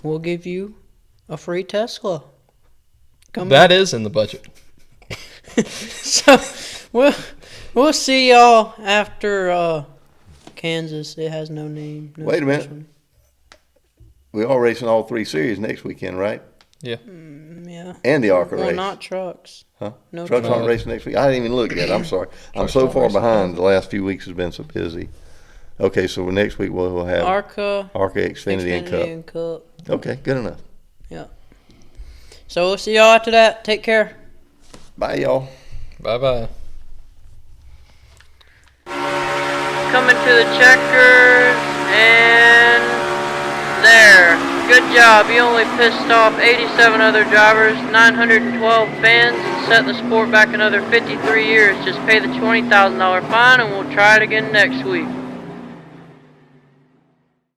we'll give you a free Tesla. That is in the budget. So we'll see y'all after Kansas. It has no name. No Wait a minute. special name. We are racing all 3 series next weekend, right? Yeah. Yeah. And the ARCA Well, race. not trucks. Huh? No Trucks trucks. aren't racing next week. I didn't even look yet. I'm sorry. I'm Trucks so aren't far racing. behind. The last few weeks has been so busy. Okay, so next week we'll have ARCA, ARCA, Xfinity, and Cup. and Cup. Okay, good enough. Yeah. So we'll see y'all after that. Take care. Bye, y'all. Bye-bye. Coming to the checkers. And there. Good job. You only pissed off 87 other drivers, 912 fans, and set the sport back another 53 years. Just pay the $20,000 fine and we'll try it again next week.